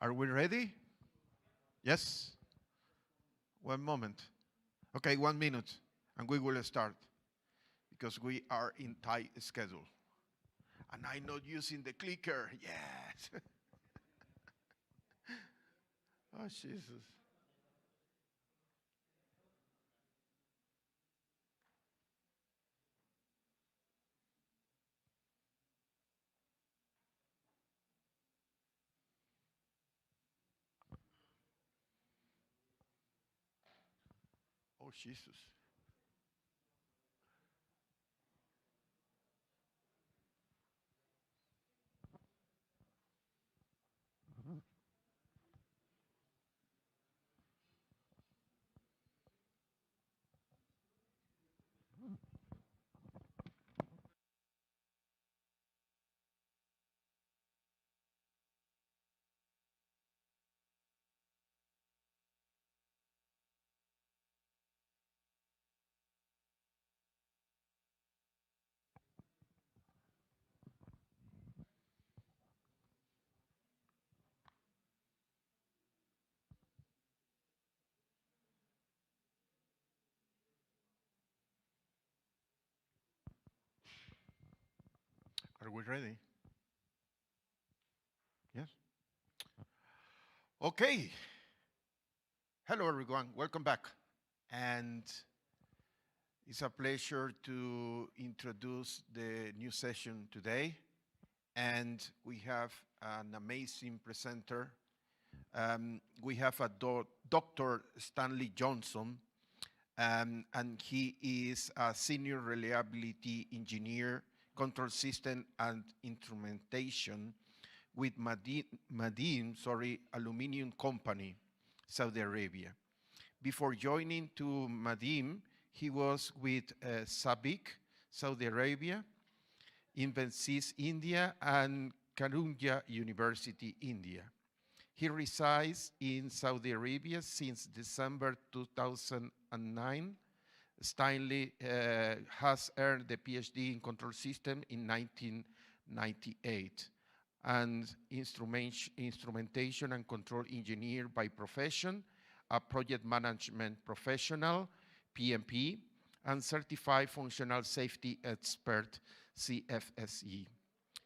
Are we ready? Yes? 1 moment. Okay, 1 minute, and we will start because we are in tight schedule. And I'm not using the clicker. Yes. Oh, Jesus. Oh, Jesus. Are we ready? Yes? Okay. Hello, everyone. Welcome back. And it's a pleasure to introduce the new session today. And we have an amazing presenter. We have a Dr. Stanley Johnson, and he is a senior reliability engineer, control system and instrumentation with Madin, Aluminium Company, Saudi Arabia. Before joining to Madin, he was with SABIC, Saudi Arabia, Invensys, India, and Karunja University, India. He resides in Saudi Arabia since December 2009. Stanley has earned the PhD in control system in 1998 and instrumentation and control engineer by profession, a project management professional, PMP, and certified functional safety expert, CFSE.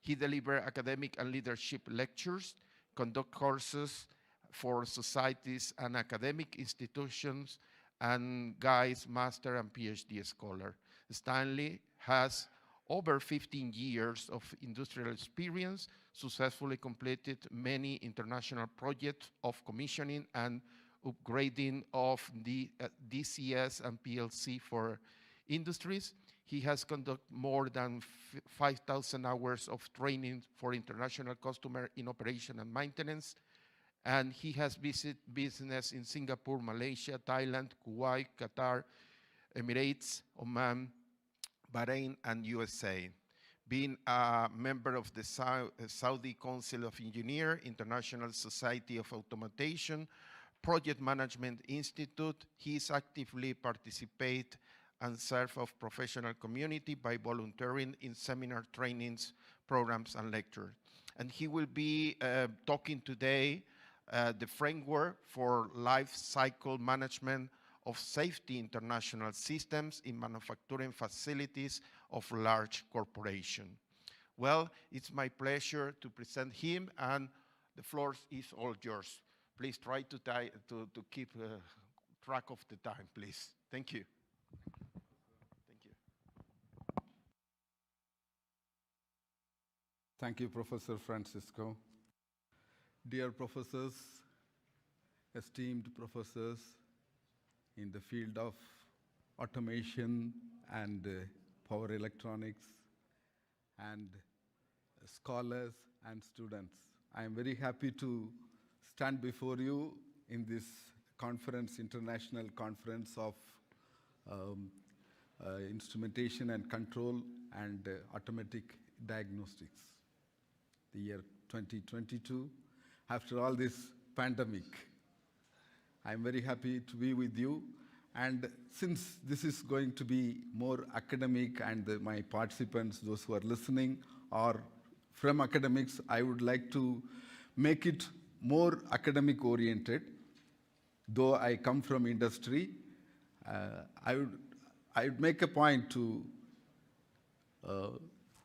He delivers academic and leadership lectures, conduct courses for societies and academic institutions, and guides master and PhD scholar. Stanley has over 15 years of industrial experience, successfully completed many international projects of commissioning and upgrading of the DCS and PLC for industries. He has conducted more than 5,000 hours of training for international customer in operation and maintenance. And he has visited business in Singapore, Malaysia, Thailand, Kuwait, Qatar, Emirates, Oman, Bahrain, and USA. Being a member of the Saudi Council of Engineers, International Society of Automation, Project Management Institute, he is actively participate and serve of professional community by volunteering in seminar trainings, programs, and lectures. And he will be talking today the framework for life cycle management of safety international systems in manufacturing facilities of large corporations. Well, it's my pleasure to present him, and the floor is all yours. Please try to keep track of the time, please. Thank you. Thank you. Thank you, Professor Francisco. Dear professors, esteemed professors in the field of automation and power electronics, and scholars and students, I am very happy to stand before you in this conference, international conference of instrumentation and control and automatic diagnostics. The year 2022, after all this pandemic, I'm very happy to be with you. And since this is going to be more academic, and my participants, those who are listening, are from academics, I would like to make it more academic oriented. Though I come from industry, I would make a point to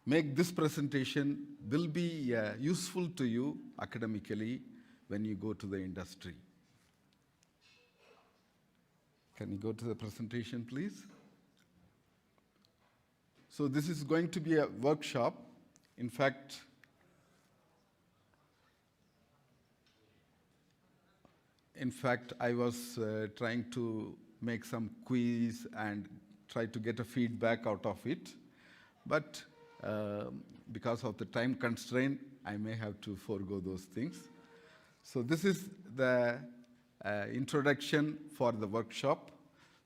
make this presentation will be useful to you academically when you go to the industry. Can you go to the presentation, please? So this is going to be a workshop. In fact, I was trying to make some quiz and try to get a feedback out of it. But because of the time constraint, I may have to forego those things. So this is the introduction for the workshop.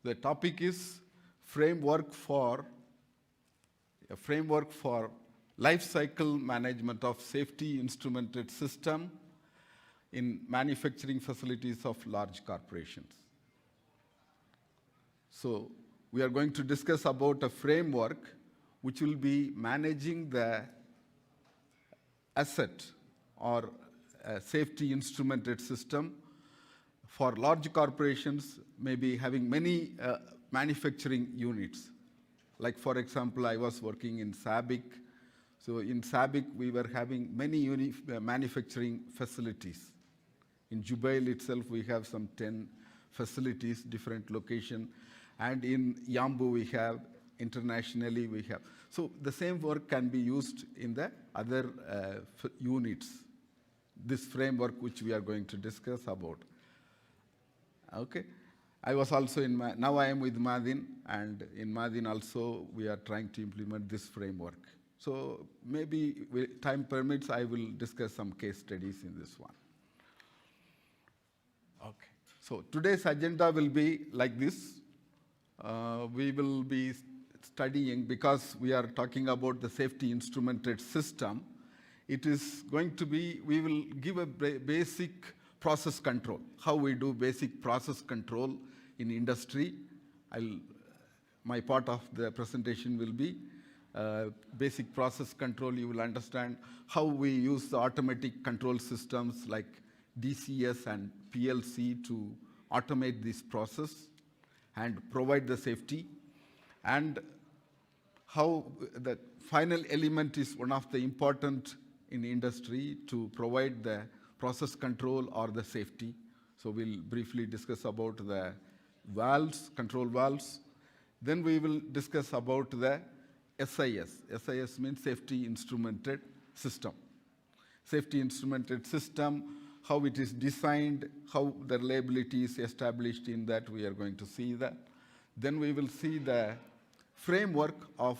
The topic is framework for life cycle management of safety instrumented system in manufacturing facilities of large corporations. So we are going to discuss about a framework which will be managing the asset or safety instrumented system for large corporations, maybe having many manufacturing units. Like for example, I was working in SABIC. So in SABIC, we were having many manufacturing facilities. In Jubail itself, we have some 10 facilities, different location. And in Yambu, we have, internationally we have. So the same work can be used in the other units, this framework which we are going to discuss about. Okay. I was also now I am with Madin, and in Madin also we are trying to implement this framework. So maybe time permits, I will discuss some case studies in this one. Okay. So today's agenda will be like this. We will be studying, because we are talking about the safety instrumented system, it is going to be, we will give a basic process control, how we do basic process control in industry. My part of the presentation will be basic process control. You will understand how we use the automatic control systems like DCS and PLC to automate this process and provide the safety, and how the final element is one of the important in industry to provide the process control or the safety. So we'll briefly discuss about the valves, control valves. Then we will discuss about the SIS. SIS means safety instrumented system. Safety instrumented system, how it is designed, how the reliability is established in that, we are going to see that. Then we will see the framework of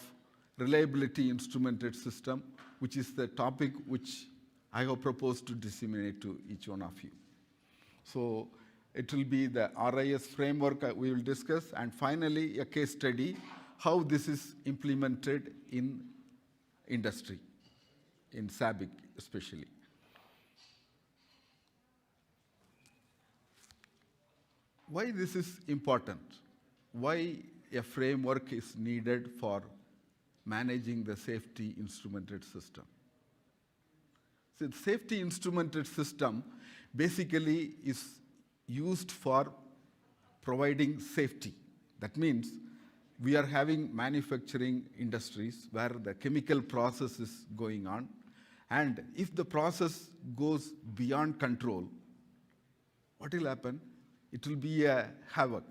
reliability instrumented system, which is the topic which I have proposed to disseminate to each one of you. So it will be the RIS framework we will discuss, and finally a case study, how this is implemented in industry, in SABIC especially. Why this is important? Why a framework is needed for managing the safety instrumented system? So the safety instrumented system basically is used for providing safety. That means we are having manufacturing industries where the chemical process is going on, and if the process goes beyond control, what will happen? It will be a havoc.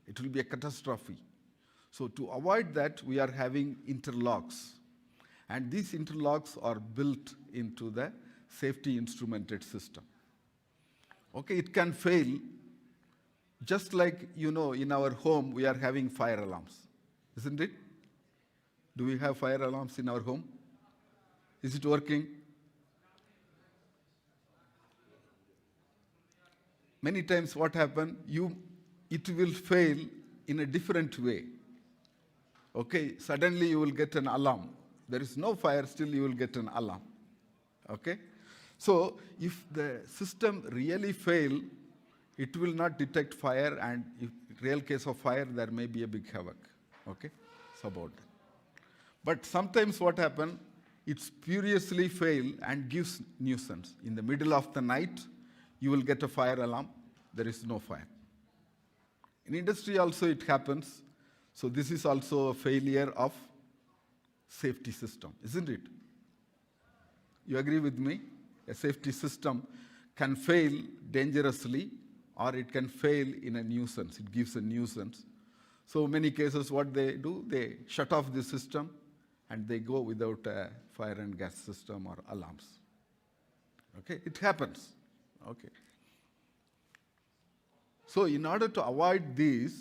It will be a catastrophe. So to avoid that, we are having interlocks. And these interlocks are built into the safety instrumented system. Okay, it can fail, just like, in our home, we are having fire alarms, isn't it? Do we have fire alarms in our home? Is it working? Many times what happens, it will fail in a different way. Okay, suddenly you will get an alarm. There is no fire, still you will get an alarm. Okay? So if the system really fail, it will not detect fire, and if real case of fire, there may be a big havoc. Okay? It's about that. But sometimes what happens, it spuriously fail and gives nuisance. In the middle of the night, you will get a fire alarm, there is no fire. In industry also it happens. So this is also a failure of safety system, isn't it? You agree with me? A safety system can fail dangerously, or it can fail in a nuisance. It gives a nuisance. So many cases what they do, they shut off the system and they go without a fire and gas system or alarms. Okay, it happens. Okay. So in order to avoid this,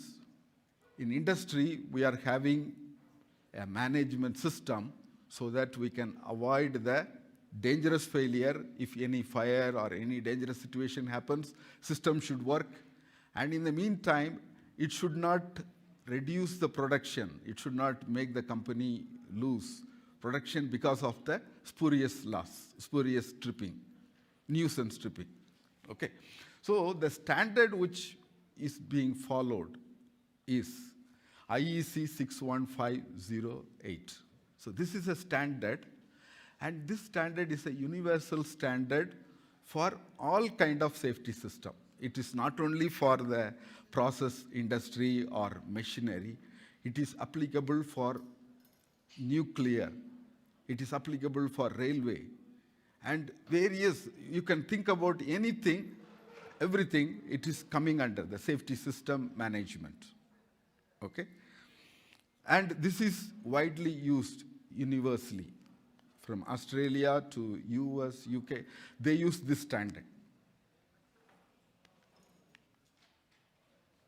in industry we are having a management system so that we can avoid the dangerous failure. If any fire or any dangerous situation happens, system should work. And in the meantime, it should not reduce the production. It should not make the company lose production because of the spurious loss, spurious tripping, nuisance tripping. Okay. So the standard which is being followed is IEC 61508. So this is a standard, and this standard is a universal standard for all kind of safety system. It is not only for the process industry or machinery, it is applicable for nuclear, it is applicable for railway, and various, you can think about anything, everything, it is coming under the safety system management. Okay? And this is widely used universally. From Australia to US, UK, they use this standard.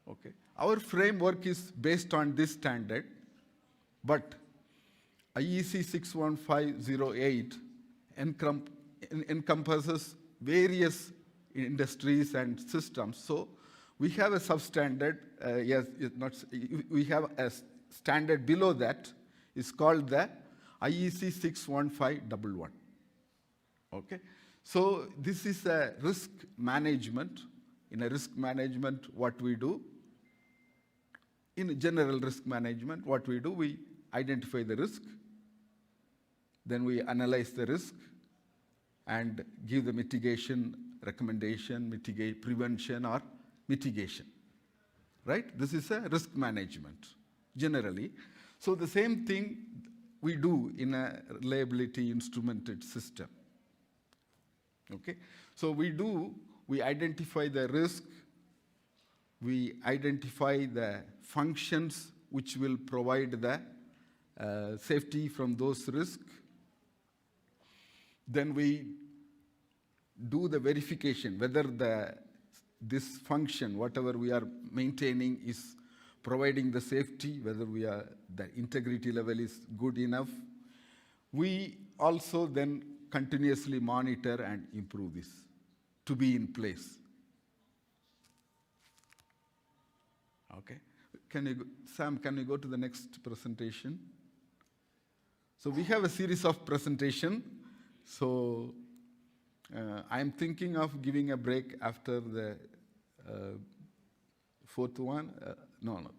Okay. Our framework is based on this standard, but IEC 61508 encompasses various industries and systems. So we have a substandard, we have a standard below that, is called the IEC 61511. Okay? So this is a risk management. In a risk management, what we do, in general risk management, what we do, we identify the risk, then we analyze the risk and give the mitigation recommendation, mitigate prevention or mitigation. Right? This is a risk management, generally. So the same thing we do in a reliability instrumented system. Okay? So we identify the risk, we identify the functions which will provide the safety from those risks. Then we do the verification whether this function, whatever we are maintaining, is providing the safety, whether the integrity level is good enough. We also then continuously monitor and improve this to be in place. Okay. Sam, can you go to the next presentation? So we have a series of presentation. So I'm thinking of giving a break after the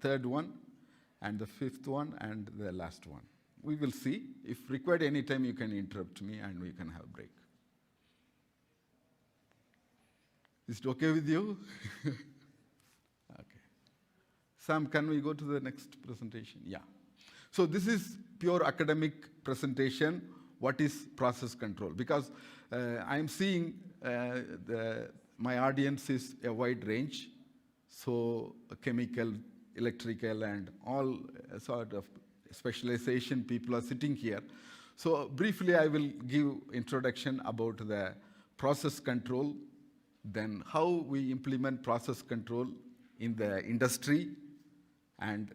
third one, and the fifth one, and the last one. We will see. If required any time, you can interrupt me and we can have a break. Is it okay with you? Okay. Sam, can we go to the next presentation? Yeah. So this is pure academic presentation. What is process control? Because I'm seeing my audience is a wide range. So chemical, electrical, and all sort of specialization people are sitting here. So briefly, I will give introduction about the process control, then how we implement process control in the industry, and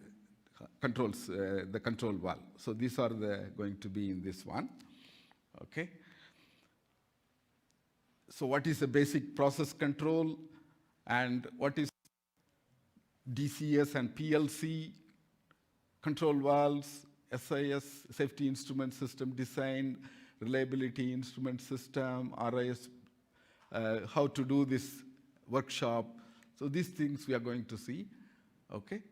controls, the control valve. So these are going to be in this one. Okay. So what is the basic process control, and what is DCS and PLC, control valves, SIS, safety instrument system design, reliability instrument system, RIS, how to do this workshop. So these things we are going to see. Okay.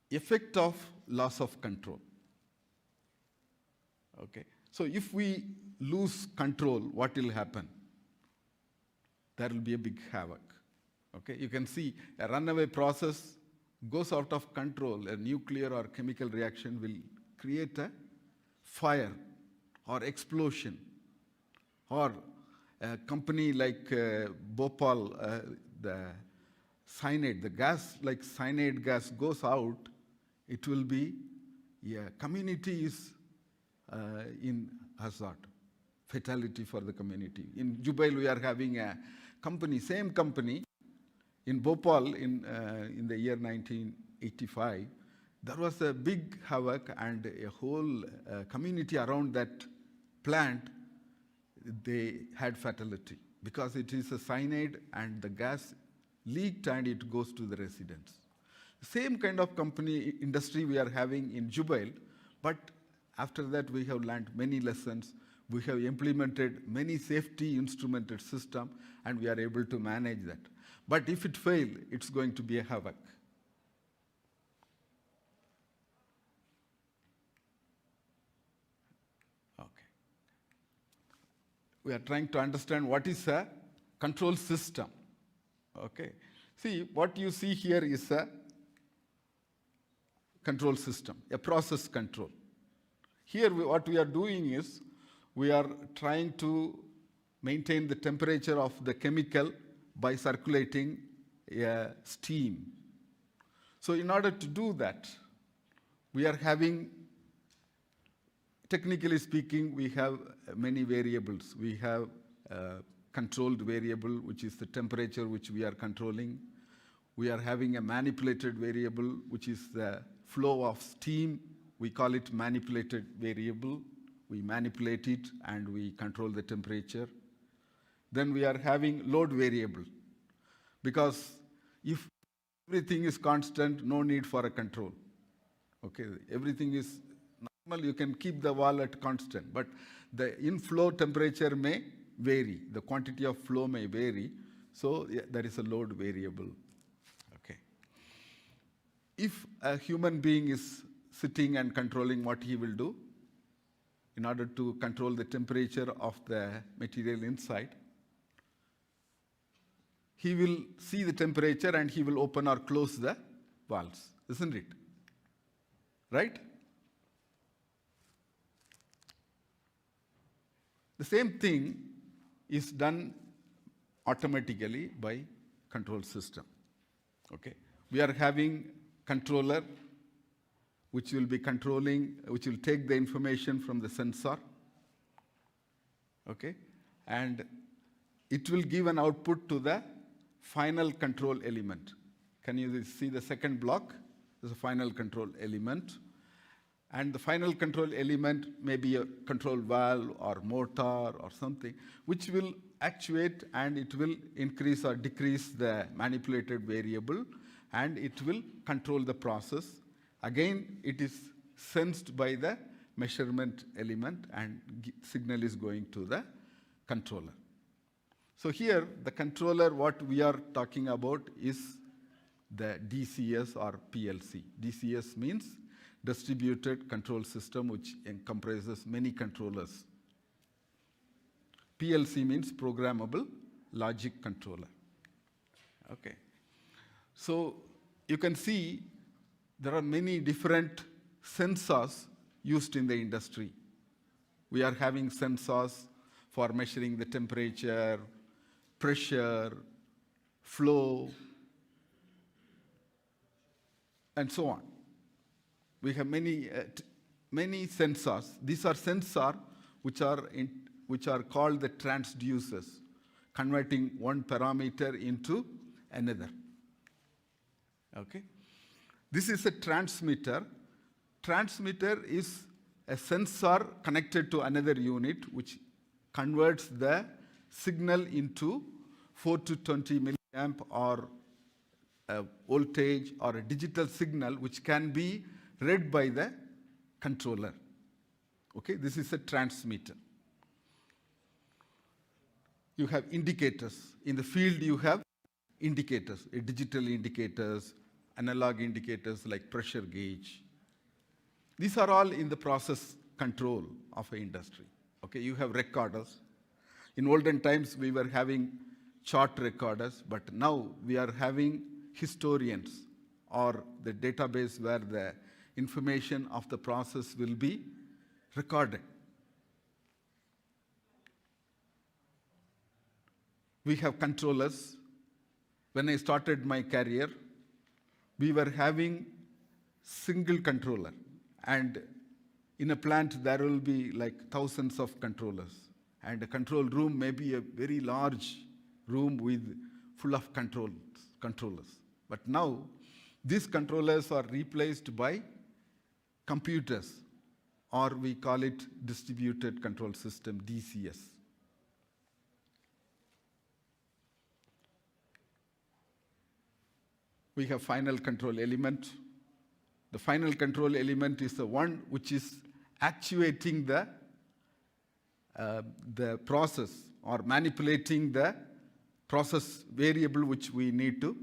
Effect of loss of control. Okay. So if we lose control, what will happen? There will be a big havoc. Okay, you can see a runaway process goes out of control. A nuclear or chemical reaction will create a fire or explosion. Or a company like Bhopal, the cyanide, the gas like cyanide gas goes out, it will be, community is in hazard, fatality for the community. In Jubail, we are having a company, same company, in Bhopal in the year 1985, there was a big havoc and a whole community around that plant, they had fatality because it is a cyanide and the gas leaked and it goes to the residents. Same kind of company industry we are having in Jubail, but after that we have learned many lessons. We have implemented many safety instrumented system and we are able to manage that. But if it fails, it's going to be a havoc. Okay. We are trying to understand what is a control system. Okay. See, what you see here is a control system, a process control. Here, what we are doing is, we are trying to maintain the temperature of the chemical by circulating steam. So in order to do that, we are having, technically speaking, we have many variables. We have a controlled variable, which is the temperature which we are controlling. We are having a manipulated variable, which is the flow of steam. We call it manipulated variable. We manipulate it and we control the temperature. Then we are having load variable, because if everything is constant, no need for a control. Okay, everything is normal, you can keep the wall at constant, but the inflow temperature may vary, the quantity of flow may vary, so there is a load variable. Okay. If a human being is sitting and controlling, what he will do in order to control the temperature of the material inside, he will see the temperature and he will open or close the valves, isn't it? Right? The same thing is done automatically by control system. Okay. We are having controller which will be controlling, which will take the information from the sensor. Okay. And it will give an output to the final control element. Can you see the second block? There's a final control element. And the final control element may be a control valve or motor or something, which will actuate and it will increase or decrease the manipulated variable and it will control the process. Again, it is sensed by the measurement element and signal is going to the controller. So here, the controller, what we are talking about is the DCS or PLC. DCS means distributed control system, which comprises many controllers. PLC means programmable logic controller. Okay. So you can see there are many different sensors used in the industry. We are having sensors for measuring the temperature, pressure, flow, and so on. We have many sensors. These are sensors which are called the transducers, converting one parameter into another. Okay. This is a transmitter. Transmitter is a sensor connected to another unit which converts the signal into 4 to 20 milliamp or a voltage or a digital signal which can be read by the controller. Okay, this is a transmitter. You have indicators. In the field, you have indicators, digital indicators, analog indicators like pressure gauge. These are all in the process control of an industry. Okay, you have recorders. In olden times, we were having chart recorders, but now we are having historians or the database where the information of the process will be recorded. We have controllers. When I started my career, we were having single controller, and in a plant there will be like thousands of controllers, and a control room may be a very large room with full of controllers. But now these controllers are replaced by computers, or we call it distributed control system, DCS. We have final control element. The final control element is the one which is actuating the process or manipulating the process variable which we need to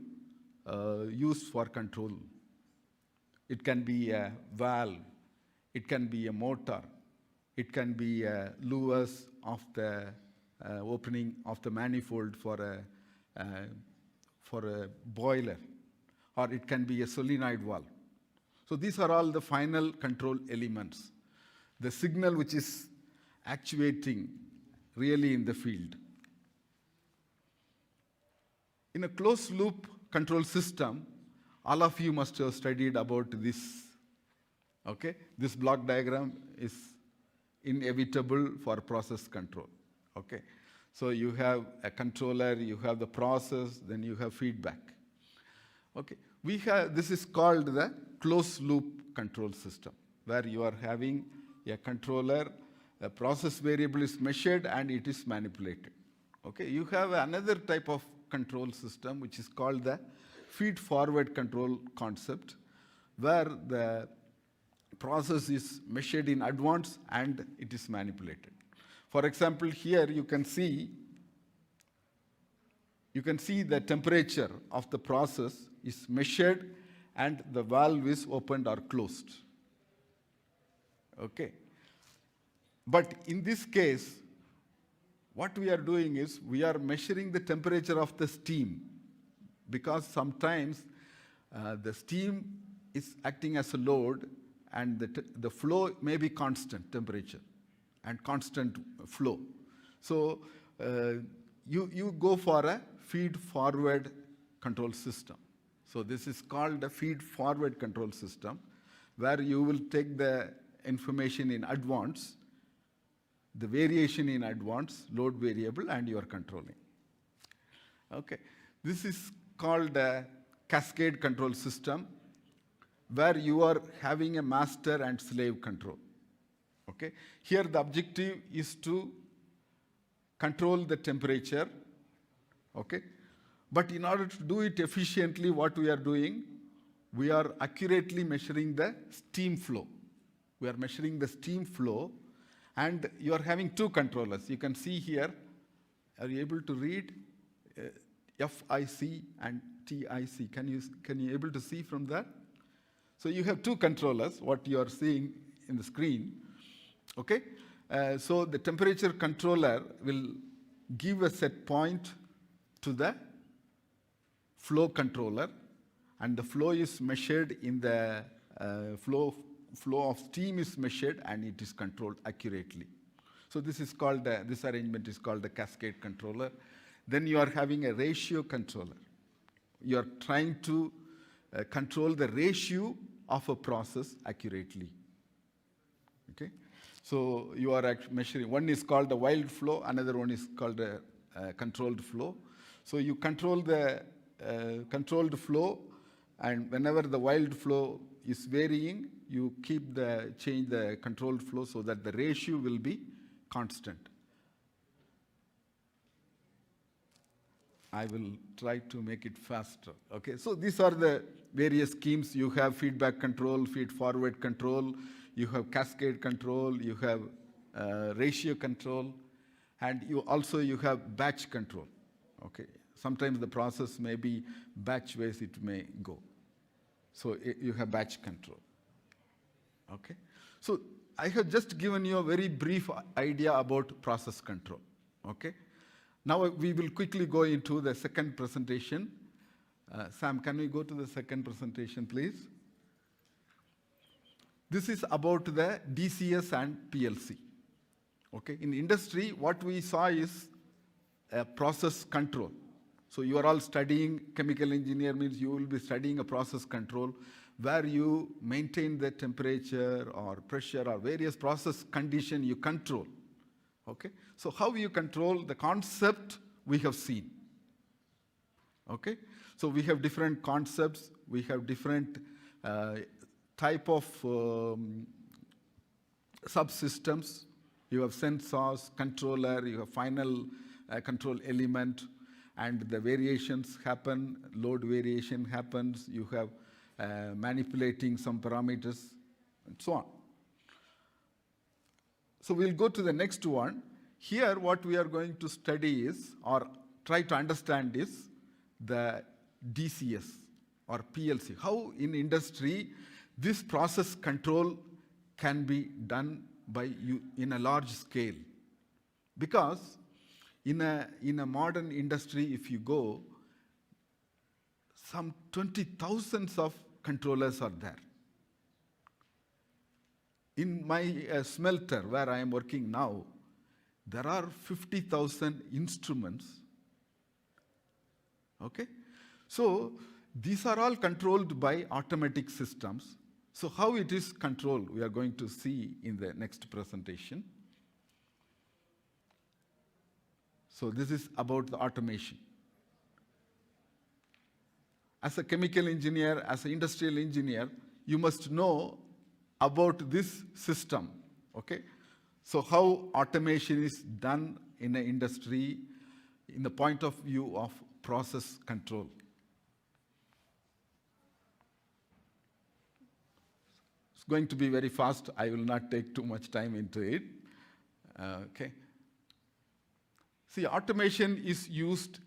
use for control. It can be a valve, it can be a motor, it can be a levers of the opening of the manifold for a boiler, or it can be a solenoid valve. So these are all the final control elements. The signal which is actuating really in the field. In a closed loop control system, all of you must have studied about this. Okay? This block diagram is inevitable for process control. Okay? So you have a controller, you have the process, then you have feedback. Okay? This is called the closed loop control system, where you are having a controller, a process variable is measured and it is manipulated. Okay? You have another type of control system which is called the feed-forward control concept, where the process is measured in advance and it is manipulated. For example, here you can see the temperature of the process is measured and the valve is opened or closed. Okay. But in this case, what we are doing is we are measuring the temperature of the steam, because sometimes the steam is acting as a load and the flow may be constant temperature and constant flow. So you go for a feed-forward control system. So this is called a feed-forward control system, where you will take the information in advance, the variation in advance, load variable, and you are controlling. Okay. This is called a cascade control system, where you are having a master and slave control. Okay. Here the objective is to control the temperature. Okay. But in order to do it efficiently, what we are doing, we are accurately measuring the steam flow. We are measuring the steam flow, and you are having two controllers. You can see here, are you able to read FIC and TIC? Can you able to see from that? So you have two controllers, what you are seeing in the screen. Okay? So the temperature controller will give a set point to the flow controller, and the flow is measured in the flow of steam is measured and it is controlled accurately. So this is called this arrangement is called the cascade controller. Then you are having a ratio controller. You are trying to control the ratio of a process accurately. Okay, so you are measuring. One is called the wild flow, another one is called a controlled flow. So you control the controlled flow, and whenever the wild flow is varying, you change the controlled flow so that the ratio will be constant. I will try to make it faster. Okay, so these are the various schemes. You have feedback control, feed-forward control, you have cascade control, you have ratio control, and you have batch control. Okay, sometimes the process may be batch-wise, it may go. So you have batch control. Okay, so I have just given you a very brief idea about process control. Okay? Now we will quickly go into the second presentation. Sam, can we go to the second presentation, please? This is about the DCS and PLC. Okay? In industry, what we saw is a process control. So you are all studying chemical engineer, means you will be studying a process control where you maintain the temperature or pressure or various process condition you control. Okay? So how you control the concept we have seen. Okay? So we have different concepts, we have different type of subsystems. You have sensors, controller, you have final control element, and the variations happen, load variation happens, you have manipulating some parameters, and so on. So we'll go to the next one. Here what we are going to study is, or try to understand is, the DCS or PLC. How in industry this process control can be done by you in a large scale. Because in a modern industry, if you go, some 20,000 of controllers are there. In my smelter, where I am working now, there are 50,000 instruments. Okay? So these are all controlled by automatic systems. So how it is controlled, we are going to see in the next presentation. So this is about the automation. As a chemical engineer, as an industrial engineer, you must know about this system. Okay? So how automation is done in an industry in the point of view of process control. It's going to be very fast. I will not take too much time into it. Okay. See, automation is used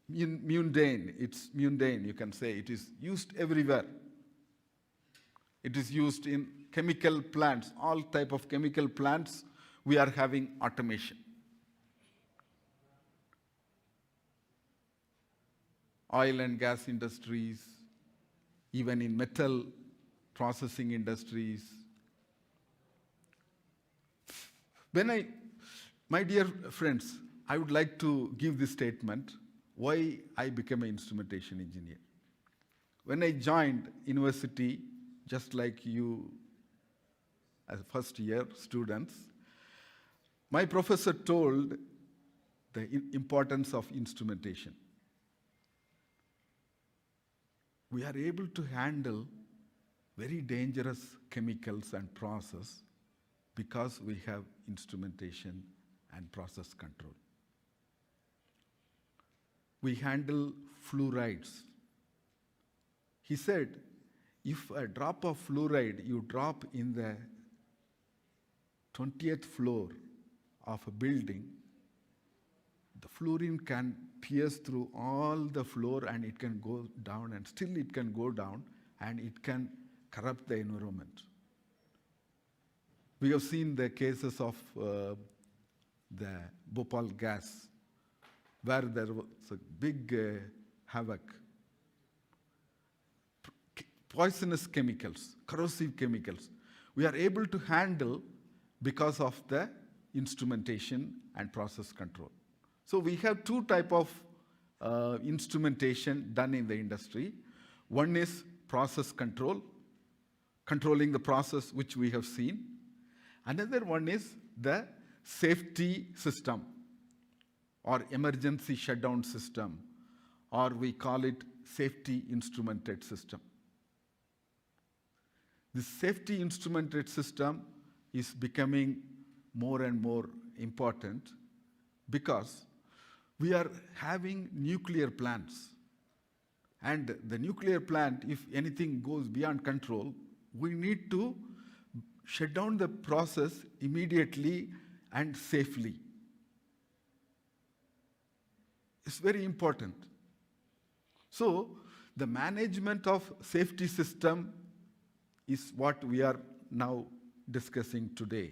in mundane. It's mundane, you can say. It is used everywhere. It is used in chemical plants. All type of chemical plants, we are having automation. Oil and gas industries, even in metal processing industries. My dear friends, I would like to give this statement, why I became an instrumentation engineer. When I joined university, just like you as first year students, my professor told the importance of instrumentation. We are able to handle very dangerous chemicals and process because we have instrumentation and process control. We handle fluorides. He said, if a drop of fluoride you drop in the 20th floor of a building, the fluorine can pierce through all the floor and it can go down, and still it can go down and it can corrupt the environment. We have seen the cases of the Bhopal gas, where there was a big havoc. Poisonous chemicals, corrosive chemicals, we are able to handle because of the instrumentation and process control. So we have two types of instrumentation done in the industry. One is process control, controlling the process which we have seen. Another one is the safety system or emergency shutdown system, or we call it safety instrumented system. This safety instrumented system is becoming more and more important because we are having nuclear plants. And the nuclear plant, if anything goes beyond control, we need to shut down the process immediately and safely. It's very important. So the management of safety system is what we are now discussing today.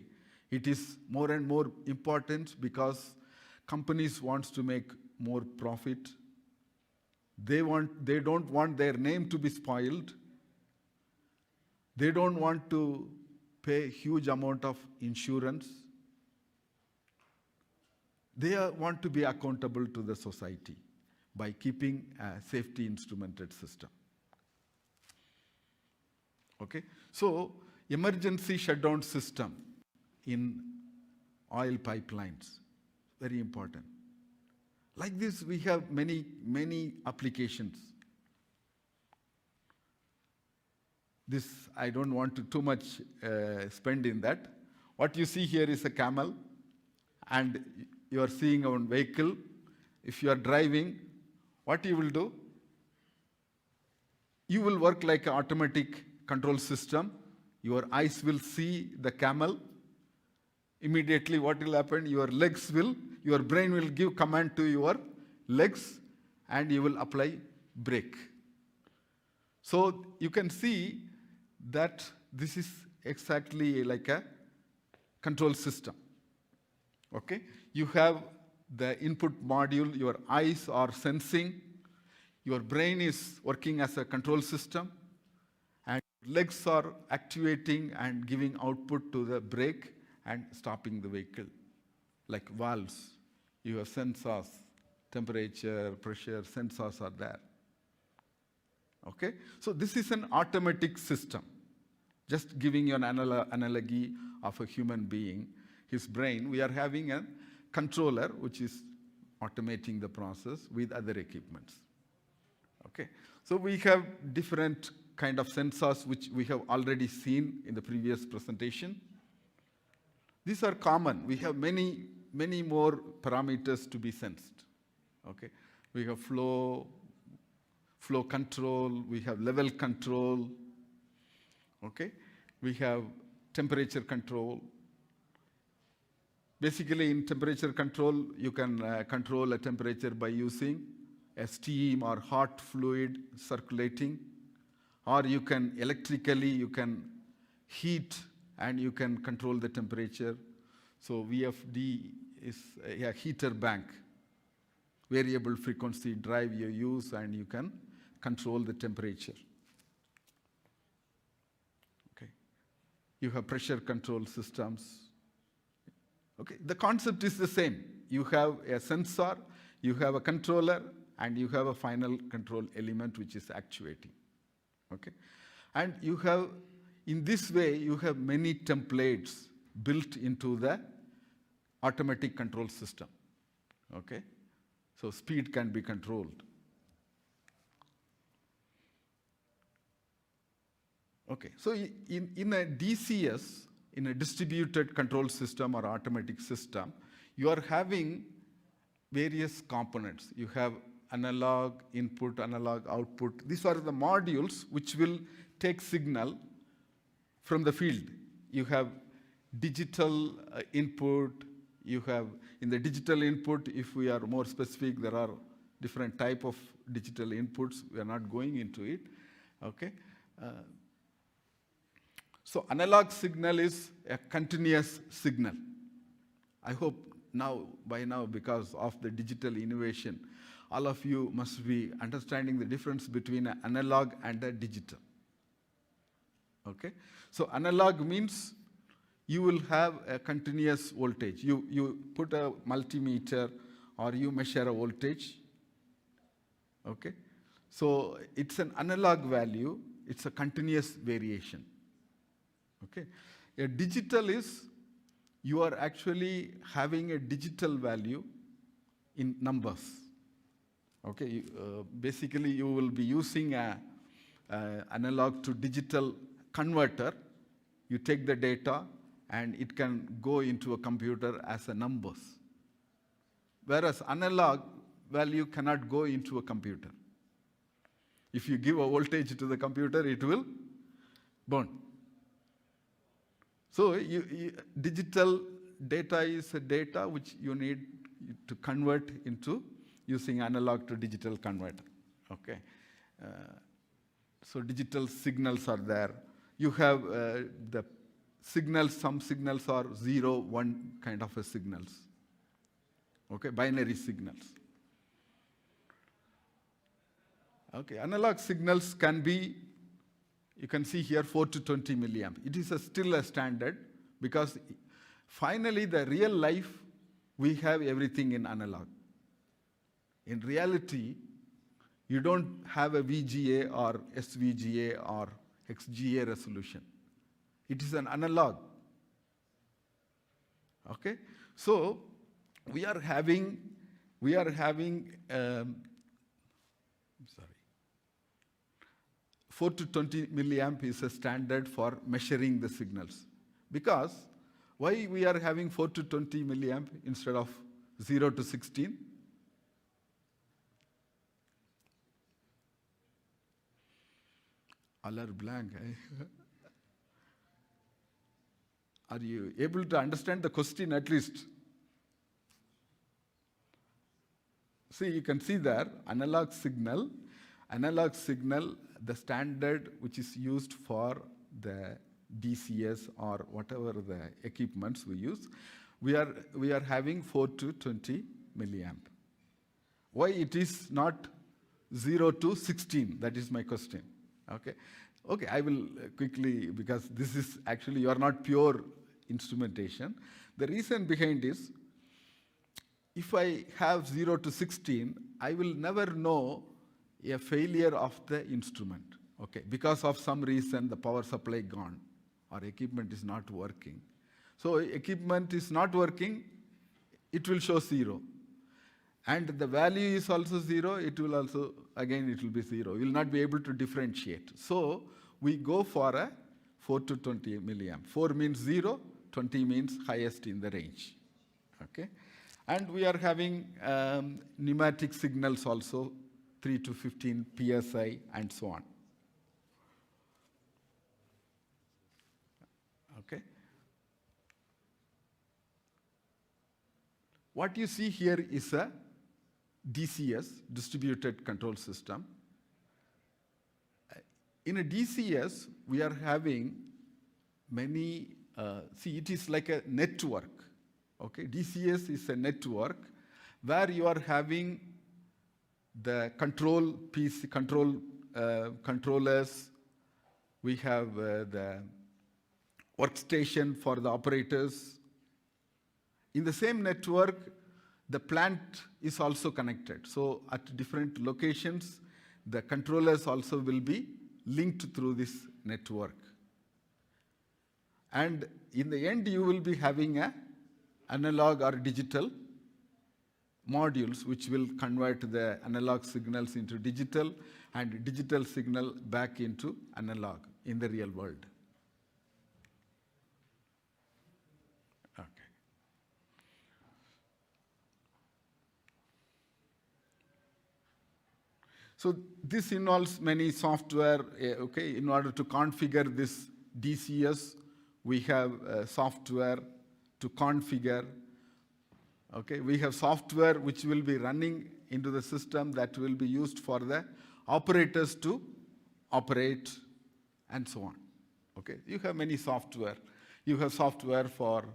It is more and more important because companies want to make more profit. They don't want their name to be spoiled. They don't want to pay huge amount of insurance. They want to be accountable to the society by keeping a safety instrumented system. Okay, so emergency shutdown system in oil pipelines, very important. Like this, we have many applications. This, I don't want to too much spend in that. What you see here is a camel, and you are seeing a vehicle. If you are driving, what you will do? You will work like an automatic control system. Your eyes will see the camel. Immediately what will happen? Your brain will give command to your legs, and you will apply brake. So you can see that this is exactly like a control system. Okay? You have the input module, your eyes are sensing, your brain is working as a control system, and legs are activating and giving output to the brake and stopping the vehicle. Like valves, you have sensors, temperature, pressure, sensors are there. Okay? So this is an automatic system. Just giving you an analogy of a human being, his brain, we are having a controller which is automating the process with other equipments. Okay? So we have different kind of sensors which we have already seen in the previous presentation. These are common. We have many more parameters to be sensed. Okay? We have flow control, we have level control, okay? We have temperature control. Basically, in temperature control, you can control a temperature by using a steam or hot fluid circulating, or you can electrically, heat and you can control the temperature. So VFD is a heater bank, variable frequency drive you use, and you can control the temperature. Okay. You have pressure control systems. Okay. The concept is the same. You have a sensor, you have a controller, and you have a final control element which is actuating. Okay. And you have, in this way, you have many templates built into the automatic control system. Okay. So speed can be controlled. Okay, so in a DCS, in a distributed control system or automatic system, you are having various components. You have analog input, analog output. These are the modules which will take signal from the field. You have digital input. You have, in the digital input, if we are more specific, there are different type of digital inputs. We are not going into it. Okay. So analog signal is a continuous signal. I hope by now, because of the digital innovation, all of you must be understanding the difference between an analog and a digital. Okay? So analog means you will have a continuous voltage. You put a multimeter or you measure a voltage. Okay? So it's an analog value. It's a continuous variation. Okay. A digital is, you are actually having a digital value in numbers. Okay. Basically, you will be using a analog to digital converter. You take the data, and it can go into a computer as a numbers. Whereas analog value cannot go into a computer. If you give a voltage to the computer, it will burn. So digital data is a data which you need to convert into using analog to digital converter. Okay. So digital signals are there. You have the signals, some signals are 0, 1 kind of a signals. Okay, binary signals. Okay, analog signals can be, you can see here 4 to 20 milliamp. It is still a standard because finally the real life, we have everything in analog. In reality, you don't have a VGA or SVGA or XGA resolution. It is an analog. Okay, so we are having 4 to 20 milliamp is a standard for measuring the signals. Because why we are having 4 to 20 milliamp instead of 0 to 16? All are blank. Are you able to understand the question at least? See, you can see there, analog signal, the standard which is used for the DCS or whatever the equipments we use, we are having 4 to 20 milliamp. Why it is not 0 to 16? That is my question. Okay, I will quickly, because this is actually, you are not pure instrumentation. The reason behind is, if I have 0 to 16, I will never know a failure of the instrument. Okay, because of some reason the power supply gone or equipment is not working. So equipment is not working, it will show 0. And the value is also 0, it will also, again it will be 0. You will not be able to differentiate. So we go for a 4 to 20 milliamp. 4 means 0, 20 means highest in the range. Okay, and we are having pneumatic signals also, 3 to 15 psi and so on. Okay. What you see here is a DCS, distributed control system. In a DCS, we are having many, see, it is like a network. Okay, DCS is a network where you are having the control piece, controllers. We have the workstation for the operators. In the same network, the plant is also connected. So at different locations, the controllers also will be linked through this network. And in the end, you will be having a analog or digital modules which will convert the analog signals into digital and digital signal back into analog in the real world. Okay. So this involves many software. Okay, in order to configure this DCS, we have software to configure. Okay, we have software which will be running into the system that will be used for the operators to operate and so on. Okay, you have many software. You have software for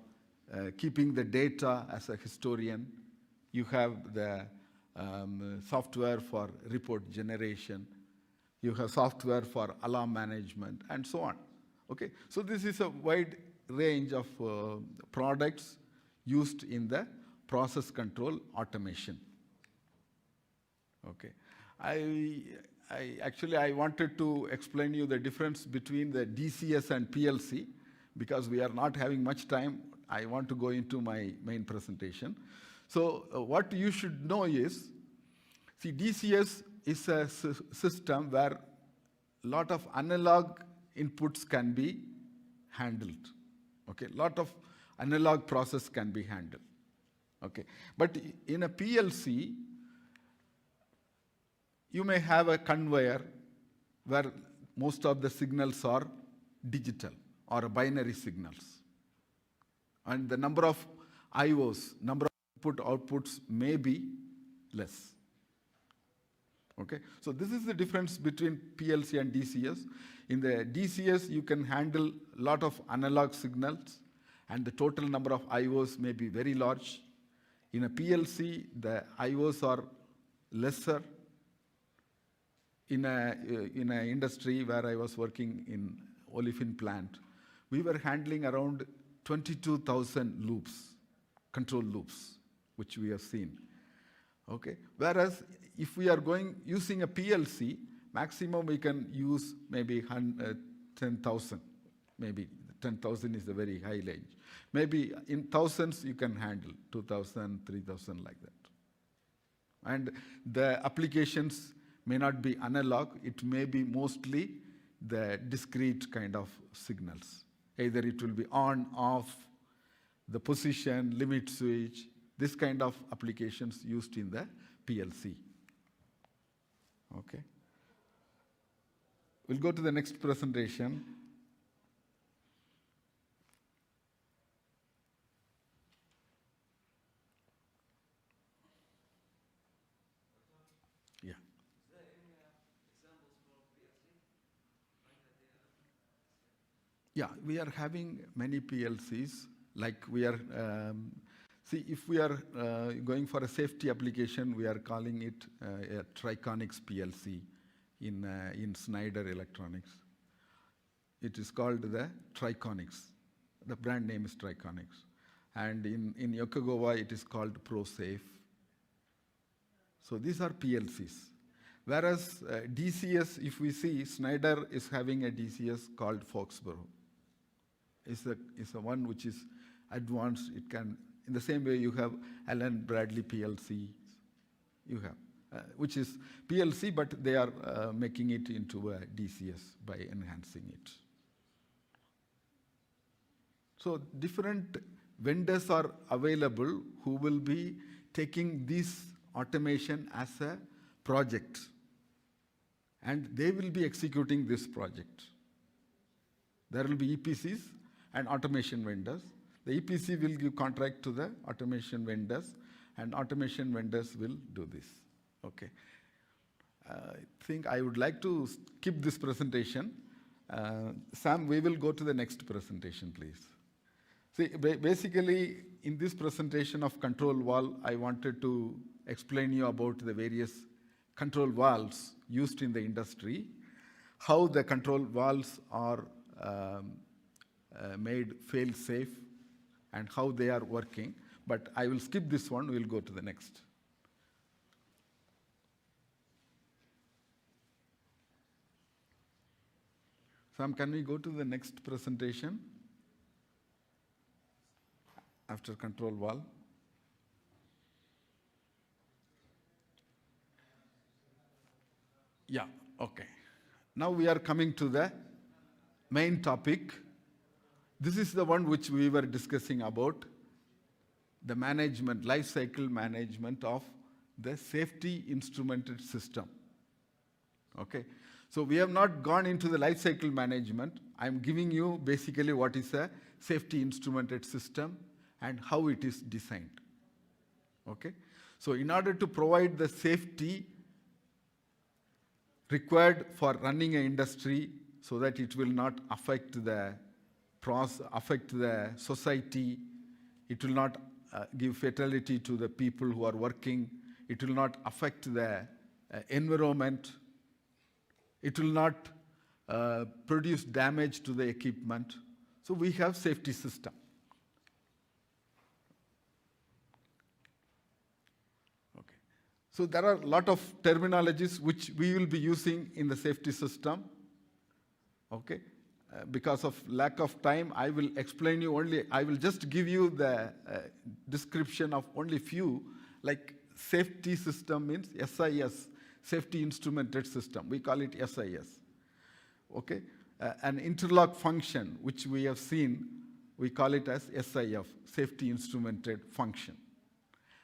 keeping the data as a historian. You have the software for report generation. You have software for alarm management and so on. Okay, so this is a wide range of products used in the process control automation. Okay, I wanted to explain you the difference between the DCS and PLC because we are not having much time. I want to go into my main presentation. So what you should know is, see, DCS is a system where a lot of analog inputs can be handled. Okay, a lot of analog process can be handled. Okay, but in a PLC, you may have a conveyor where most of the signals are digital or binary signals. And the number of IOs, number of input outputs may be less. Okay, so this is the difference between PLC and DCS. In the DCS, you can handle a lot of analog signals, and the total number of IOs may be very large. In a PLC, the IOs are lesser. In a industry where I was working in olefin plant, we were handling around 22,000 loops, control loops, which we have seen. Okay, whereas if we are using a PLC, maximum we can use maybe 10,000. Maybe 10,000 is a very high range. Maybe in thousands you can handle 2,000, 3,000 like that. And the applications may not be analog, it may be mostly the discrete kind of signals. Either it will be on, off, the position, limit switch, this kind of applications used in the PLC. Okay. We'll go to the next presentation. Yeah. Is there any examples for PLC? Yeah, we are having many PLCs. Like we are, see, if we are going for a safety application, we are calling it a Triconics PLC in Schneider Electronics. It is called the Triconics. The brand name is Triconics. And in Yokogawa, it is called ProSafe. So these are PLCs. Whereas DCS, if we see, Schneider is having a DCS called Foxborough. It's a one which is advanced. It can, in the same way you have Allen Bradley PLC, you have, which is PLC, but they are making it into a DCS by enhancing it. So different vendors are available who will be taking this automation as a project, and they will be executing this project. There will be EPCs and automation vendors. The EPC will give contract to the automation vendors, and automation vendors will do this. Okay. I think I would like to skip this presentation. Sam, we will go to the next presentation, please. See, basically, in this presentation of control valve, I wanted to explain you about the various control valves used in the industry, how the control valves are made fail-safe, and how they are working. But I will skip this one, we'll go to the next. Sam, can we go to the next presentation after control valve? Yeah, okay. Now we are coming to the main topic. This is the one which we were discussing about, the management, life cycle management of the safety instrumented system. Okay, so we have not gone into the life cycle management. I'm giving you basically what is a safety instrumented system and how it is designed. Okay, so in order to provide the safety required for running an industry so that it will not affect the society, it will not give fatality to the people who are working, it will not affect the environment, it will not produce damage to the equipment. So we have safety system. Okay. So there are a lot of terminologies which we will be using in the safety system. Okay. Because of lack of time, I will explain you only, I will just give you the description of only few, like safety system means SIS, safety instrumented system. We call it SIS. Okay? An interlock function, which we have seen, we call it as SIF, safety instrumented function.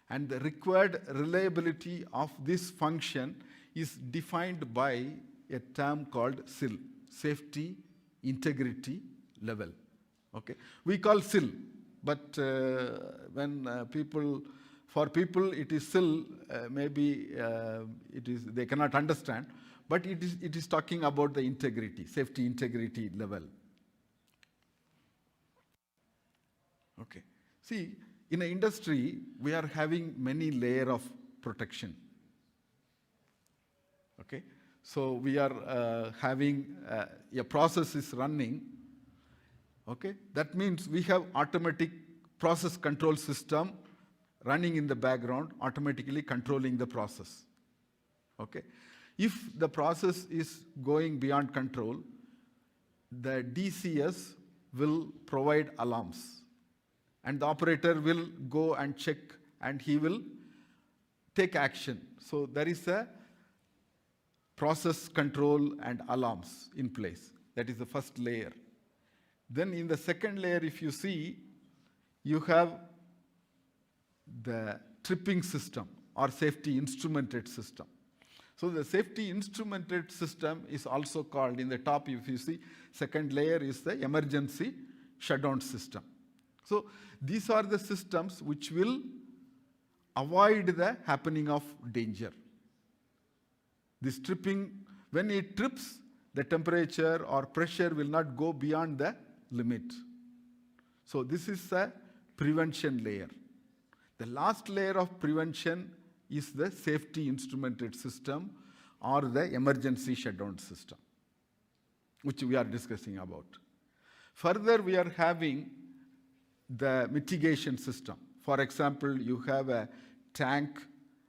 And the required reliability of this function is defined by a term called SIL, safety integrity level. Okay, we call SIL, but when people For people, it is still maybe they cannot understand, but it is talking about the integrity, safety integrity level. Okay. See, in an industry, we are having many layers of protection. Okay. So we are having a process is running. Okay. That means we have automatic process control system running in the background, automatically controlling the process. Okay. If the process is going beyond control, the DCS will provide alarms. And the operator will go and check and he will take action. So there is a process control and alarms in place. That is the first layer. Then in the second layer, if you see, you have the tripping system or safety instrumented system. So the safety instrumented system is also called, in the top if you see, second layer is the emergency shutdown system. So these are the systems which will avoid the happening of danger. This tripping, when it trips, the temperature or pressure will not go beyond the limit. So this is a prevention layer. The last layer of prevention is the safety instrumented system or the emergency shutdown system, which we are discussing about. Further, we are having the mitigation system. For example, you have a tank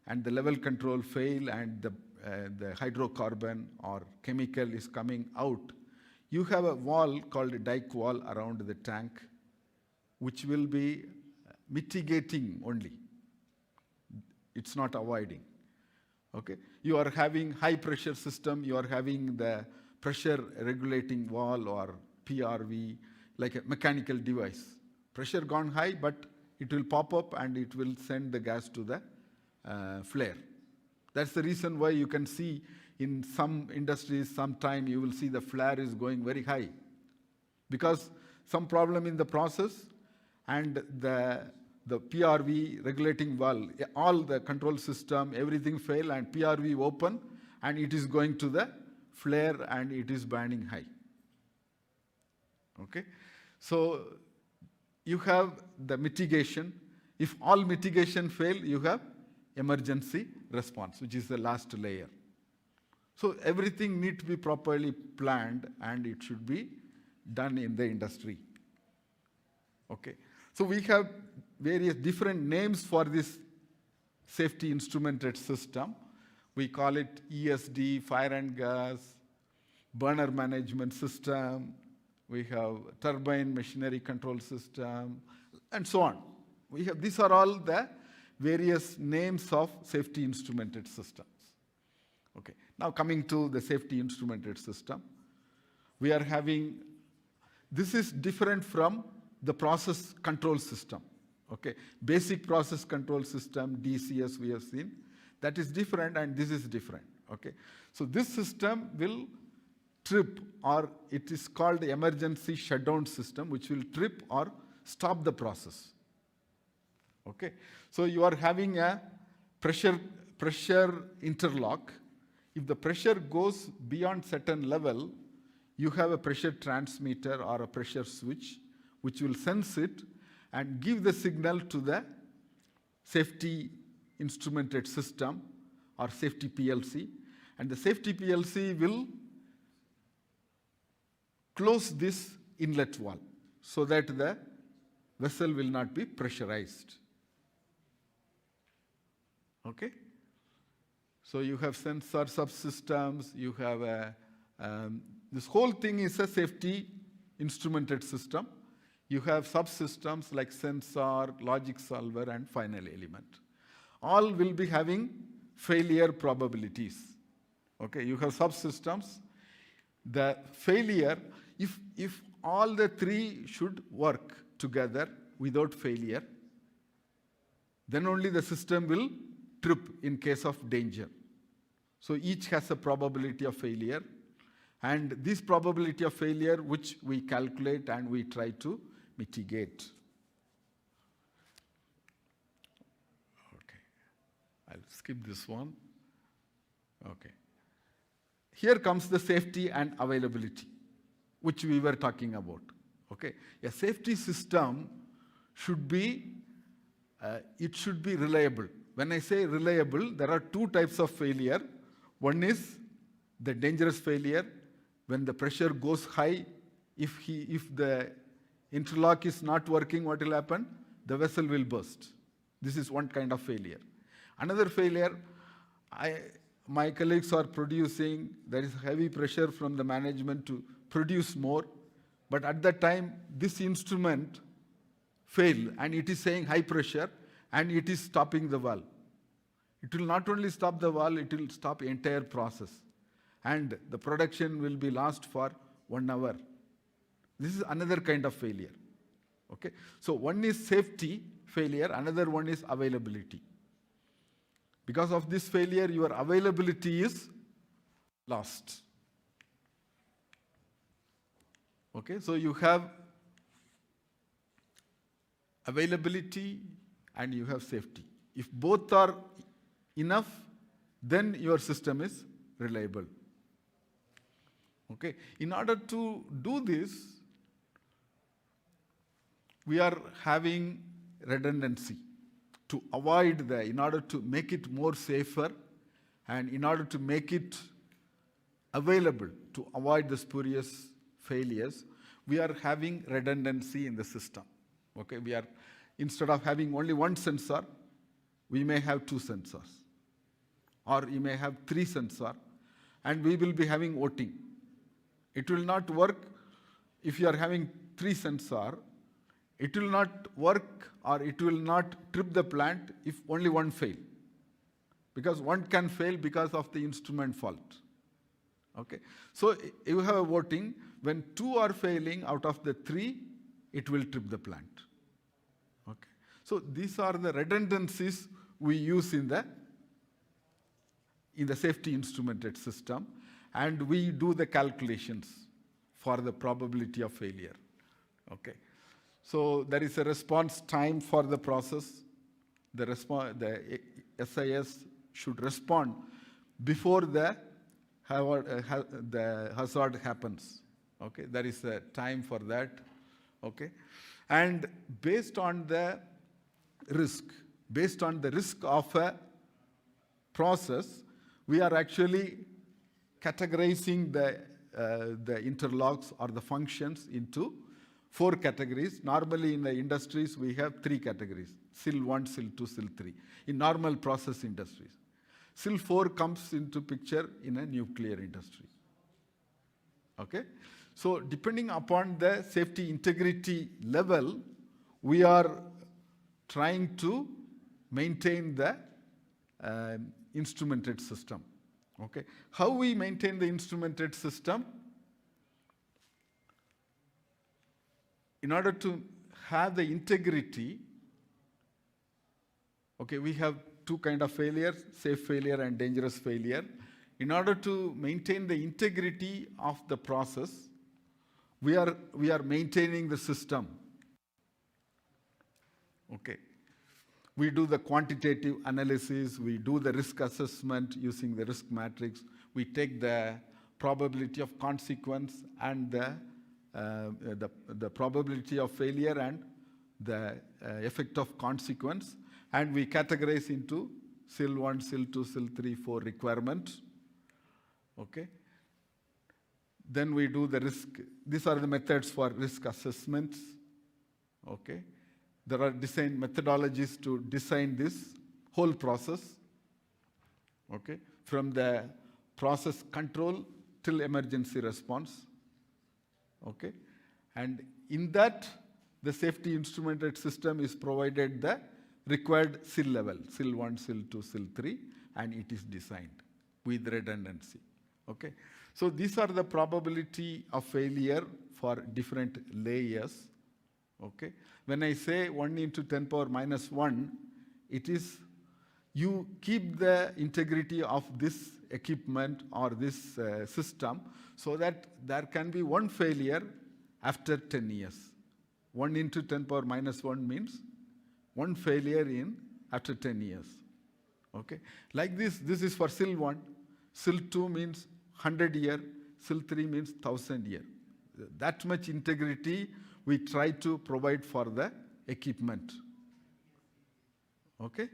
and the level control fail and the hydrocarbon or chemical is coming out. You have a wall called a dike wall around the tank, which will be mitigating only. It's not avoiding. Okay? You are having high pressure system, you are having the pressure regulating wall or PRV, like a mechanical device. Pressure gone high, but it will pop up and it will send the gas to the flare. That's the reason why you can see in some industries, sometime you will see the flare is going very high. Because some problem in the process and the PRV regulating valve, all the control system, everything fail and PRV open and it is going to the flare and it is burning high. Okay? So you have the mitigation. If all mitigation fail, you have emergency response, which is the last layer. So everything needs to be properly planned and it should be done in the industry. Okay. So we have various different names for this safety instrumented system. We call it ESD, fire and gas, burner management system, we have turbine machinery control system, and so on. We have, these are all the various names of safety instrumented systems. Okay. Now coming to the safety instrumented system, we are having, this is different from the process control system. Okay. Basic process control system, DCS we have seen, that is different and this is different. Okay. So this system will trip, or it is called the emergency shutdown system, which will trip or stop the process. Okay. So you are having a pressure interlock. If the pressure goes beyond certain level, you have a pressure transmitter or a pressure switch, which will sense it and give the signal to the safety instrumented system or safety PLC. And the safety PLC will close this inlet valve so that the vessel will not be pressurized. Okay? So you have sensor subsystems, you have a, this whole thing is a safety instrumented system. You have subsystems like sensor, logic solver, and final element. All will be having failure probabilities. Okay, you have subsystems. The failure, if all the three should work together without failure, then only the system will trip in case of danger. So each has a probability of failure, and this probability of failure which we calculate and we try to mitigate. I'll skip this one. Okay. Here comes the safety and availability, which we were talking about. Okay. A safety system should be, it should be reliable. When I say reliable, there are two types of failure. One is the dangerous failure. When the pressure goes high, if the interlock is not working, what will happen? The vessel will burst. This is one kind of failure. Another failure, my colleagues are producing, there is heavy pressure from the management to produce more, but at that time, this instrument failed, and it is saying high pressure, and it is stopping the valve. It will not only stop the valve, it will stop the entire process. And the production will be lost for 1 hour. This is another kind of failure. Okay? So one is safety failure, another one is availability. Because of this failure, your availability is lost. Okay? So you have availability and you have safety. If both are enough, then your system is reliable. Okay? In order to do this, we are having redundancy to avoid in order to make it more safer and in order to make it available to avoid the spurious failures, we are having redundancy in the system. Okay? We are, instead of having only one sensor, we may have 2 sensors. Or you may have 3 sensors, and we will be having voting. It will not work if you are having 3 sensors. It will not work or it will not trip the plant if only one fail. Because one can fail because of the instrument fault. Okay? So you have a voting. When 2 are failing out of the 3, it will trip the plant. Okay? So these are the redundancies we use in the safety instrumented system, and we do the calculations for the probability of failure. Okay? So there is a response time for the process. The SIS should respond before the hazard happens. Okay? There is a time for that. Okay? And based on the risk of a process, we are actually categorizing the interlocks or the functions into 4 categories. Normally in the industries, we have 3 categories: SIL 1, SIL 2, SIL 3, in normal process industries. SIL 4 comes into picture in a nuclear industry. Okay? So depending upon the safety integrity level, we are trying to maintain the instrumented system. Okay? How we maintain the instrumented system? In order to have the integrity, okay, we have 2 kinds of failures: safe failure and dangerous failure. In order to maintain the integrity of the process, we are maintaining the system. Okay. We do the quantitative analysis, we do the risk assessment using the risk matrix, we take the probability of consequence and the probability of failure and the effect of consequence, and we categorize into SIL 1, SIL 2, SIL 3, 4 requirements. Okay? Then we do the risk. These are the methods for risk assessments. Okay? There are design methodologies to design this whole process. Okay? From the process control till emergency response. Okay? And in that, the safety instrumented system is provided the required SIL level, SIL 1, SIL 2, SIL 3, and it is designed with redundancy. Okay? So these are the probability of failure for different layers. Okay? When I say 1 into 10 power minus 1, it is you keep the integrity of this equipment or this system so that there can be one failure after 10 years. 1 into 10 power minus 1 means one failure after 10 years. Okay, like this is for SIL 1. SIL 2 means 100 year, SIL 3 means 1000 year. That much integrity we try to provide for the equipment. Okay?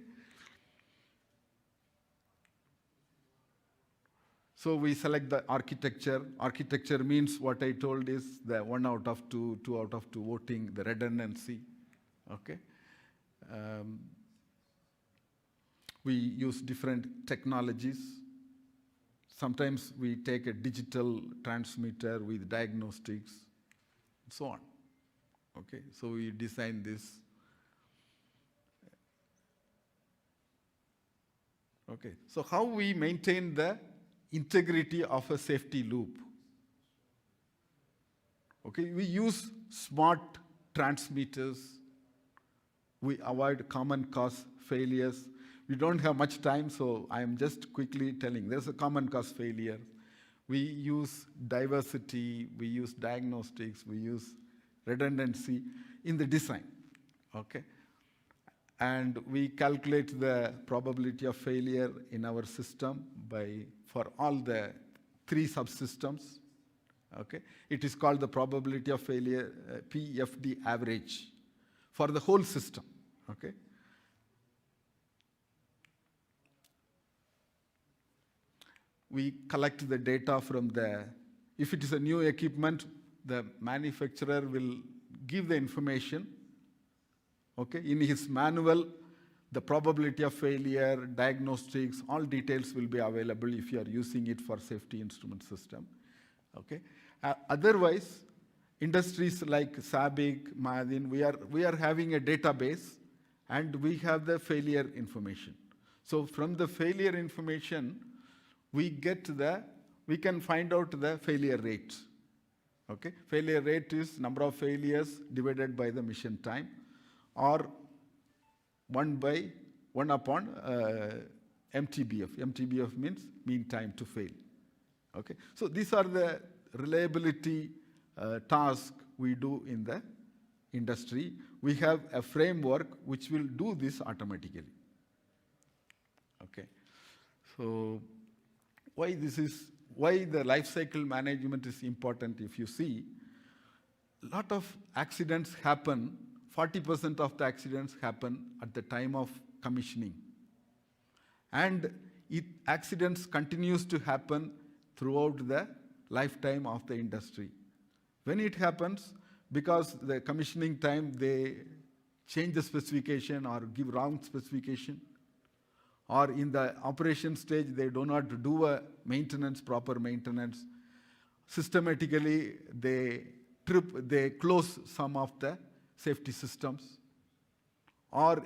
So we select the architecture. Architecture means what I told is the 1 out of 2, 2 out of 2 voting, the redundancy. Okay? We use different technologies. Sometimes we take a digital transmitter with diagnostics, and so on. Okay, so we design this. Okay, so how we maintain the integrity of a safety loop? Okay, we use smart transmitters. We avoid common cause failures. We don't have much time, so I am just quickly telling. There's a common cause failure. We use diversity, we use diagnostics, we use redundancy in the design, okay? And we calculate the probability of failure in our system for all the 3 subsystems, okay? It is called the probability of failure, PFD average, for the whole system, okay? We collect the data from if it is a new equipment, the manufacturer will give the information, okay? In his manual, the probability of failure, diagnostics, all details will be available if you are using it for safety instrument system, okay? Otherwise, industries like SABIC, Mahadin, we are having a database and we have the failure information. So from the failure information, we can find out the failure rate. Okay? Failure rate is number of failures divided by the mission time, or 1 upon MTBF. MTBF means mean time to fail. Okay? So these are the reliability tasks we do in the industry. We have a framework which will do this automatically. Okay? So why the life cycle management is important? If you see, a lot of accidents happen, 40% of the accidents happen at the time of commissioning. And accidents continues to happen throughout the lifetime of the industry. When it happens, because the commissioning time, they change the specification or give wrong specification, or in the operation stage, they do not do a proper maintenance. Systematically, they close some of the safety systems. Or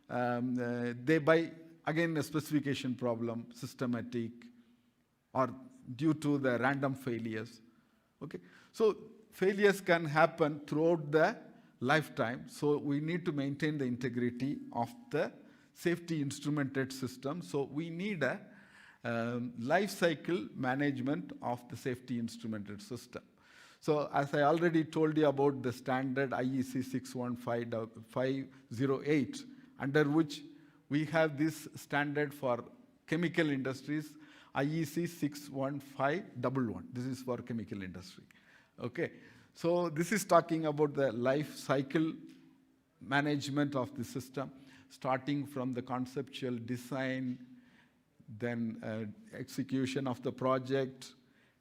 they buy, again, a specification problem, systematic, or due to the random failures. Okay? So failures can happen throughout the lifetime. So we need to maintain the integrity of the safety instrumented system. So we need a life cycle management of the safety instrumented system. So as I already told you about the standard IEC 61508, under which we have this standard for chemical industries, IEC 61511. This is for chemical industry. Okay. So this is talking about the life cycle management of the system, starting from the conceptual design, then execution of the project,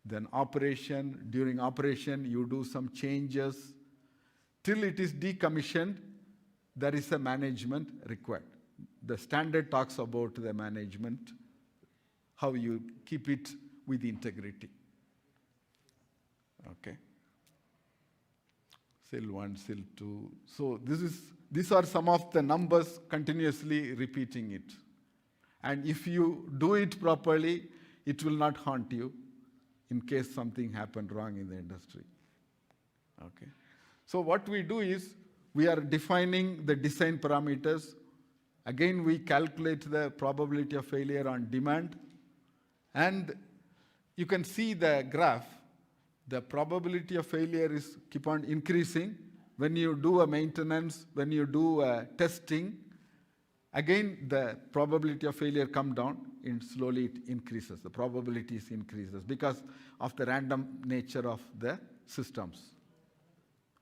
then operation. During operation, you do some changes. Till it is decommissioned, there is a management required. The standard talks about the management, how you keep it with integrity. Okay. SIL 1, SIL 2. So these are some of the numbers, continuously repeating it. And if you do it properly, it will not haunt you in case something happened wrong in the industry. Okay. So what we do is, we are defining the design parameters. Again, we calculate the probability of failure on demand. And you can see the graph. The probability of failure is keep on increasing. When you do a maintenance, when you do a testing, Again, the probability of failure come down and slowly it increases. The probabilities increases because of the random nature of the systems.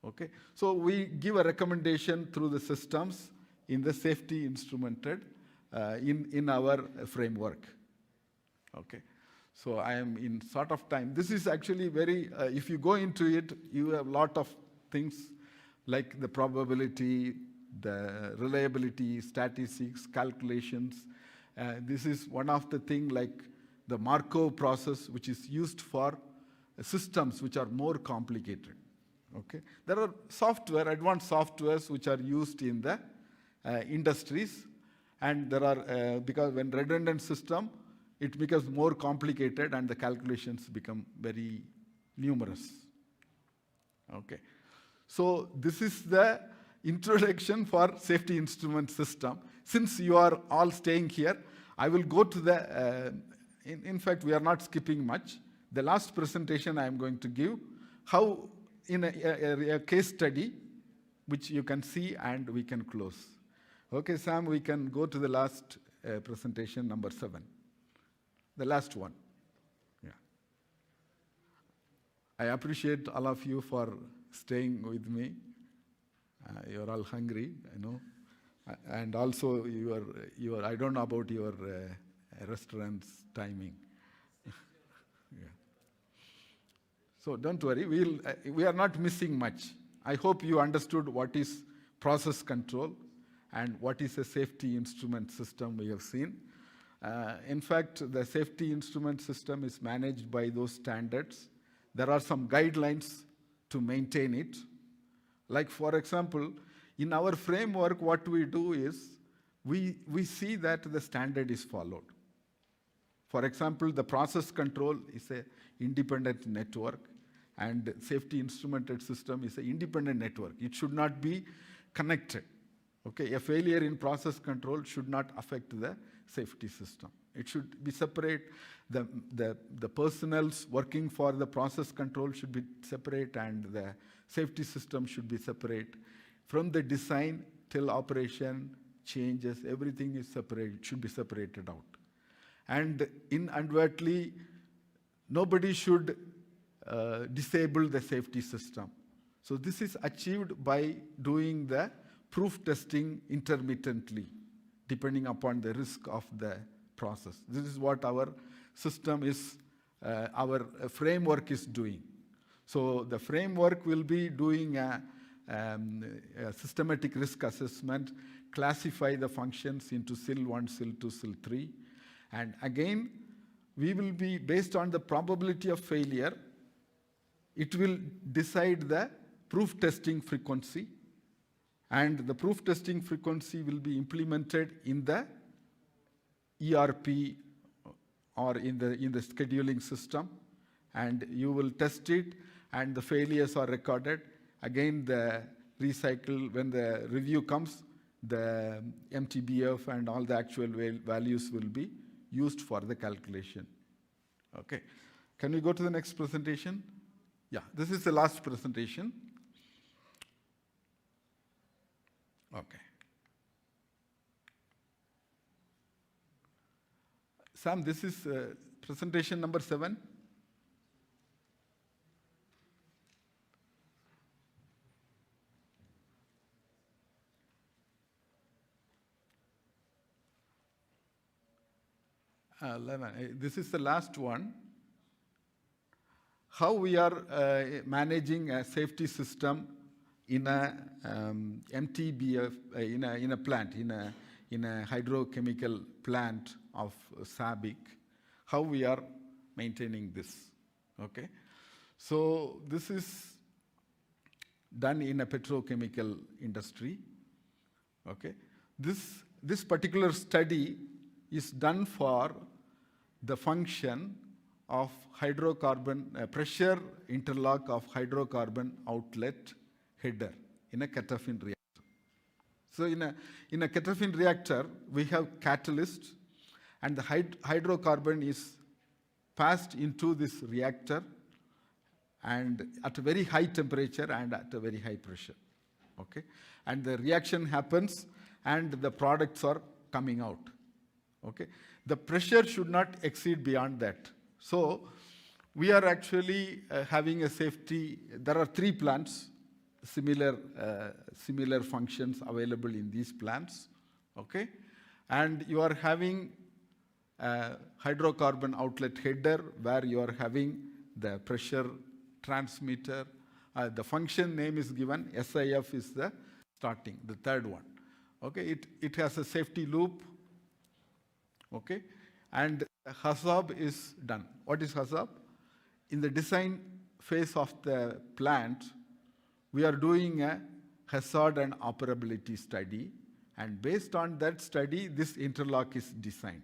Okay, so we give a recommendation through the systems in the safety instrumented in our framework. Okay, so I am in sort of time. This is actually very, if you go into it, you have a lot of things like the probability, the reliability, statistics, calculations. This is one of the things like the Markov process, which is used for systems which are more complicated. Okay, there are software, advanced softwares which are used in the industries, and there are because when redundant system, it becomes more complicated and the calculations become very numerous. Okay, so this is the introduction for safety instrument system. Since you are all staying here, I will go to the, in fact, we are not skipping much. The last presentation I am going to give, how in a case study, which you can see and we can close. Okay, Sam, we can go to the last presentation, number 7. The last one. Yeah. I appreciate all of you for staying with me. You're all hungry, I know. And also, I don't know about your restaurant's timing. Yeah. So don't worry, we are not missing much. I hope you understood what is process control and what is a safety instrument system we have seen. In fact, the safety instrument system is managed by those standards. There are some guidelines to maintain it. Like, for example, in our framework, what we do is we see that the standard is followed. For example, the process control is an independent network, and safety instrumented system is an independent network. It should not be connected. Okay, a failure in process control should not affect the safety system. It should be separate. The personnels working for the process control should be separate, and the safety system should be separate. From the design till operation, changes, everything is separate, should be separated out. And inadvertently, nobody should disable the safety system. So this is achieved by doing the proof testing intermittently, depending upon the risk of the process. This is what our system is, our framework is doing. So the framework will be doing a systematic risk assessment, classify the functions into SIL 1, SIL 2, SIL 3. And again, we will be, based on the probability of failure, it will decide the proof testing frequency. And the proof testing frequency will be implemented in the ERP or in the scheduling system. And you will test it, and the failures are recorded. Again, the recycle, when the review comes, the MTBF and all the actual values will be used for the calculation. Okay. Can we go to the next presentation? Yeah, this is the last presentation. Okay. Sam, this is presentation number 7. This is the last one. How we are managing a safety system in a MTBF, in a plant, in a hydrochemical plant of SABIC. How we are maintaining this. Okay, so this is done in a petrochemical industry. Okay, this particular study is done for the function of hydrocarbon, pressure interlock of hydrocarbon outlet header in a CATOFIN reactor. So in a CATOFIN reactor, we have catalyst, and the hydrocarbon is passed into this reactor and at a very high temperature and at a very high pressure. Okay, and the reaction happens and the products are coming out. Okay, the pressure should not exceed beyond that. So we are actually having a safety. There are 3 plants, similar functions available in these plants. Okay, and you are having a hydrocarbon outlet header where you are having the pressure transmitter. The function name is given. SIF is the starting, the 3rd one. Okay, it has a safety loop. Okay, and HACCP is done. What is HACCP? In the design phase of the plant, we are doing a hazard and operability study, and based on that study, this interlock is designed.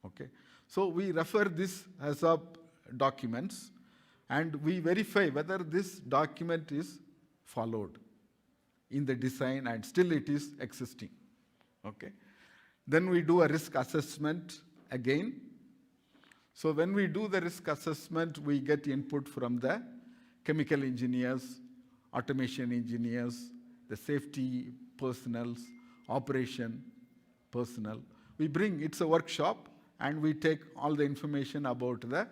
Okay, so we refer this HACCP documents, and we verify whether this document is followed in the design, and still it is existing. Okay, then we do a risk assessment again. So when we do the risk assessment, we get input from the chemical engineers, automation engineers, the safety personnel, operation personnel. We bring, it's a workshop, and we take all the information about the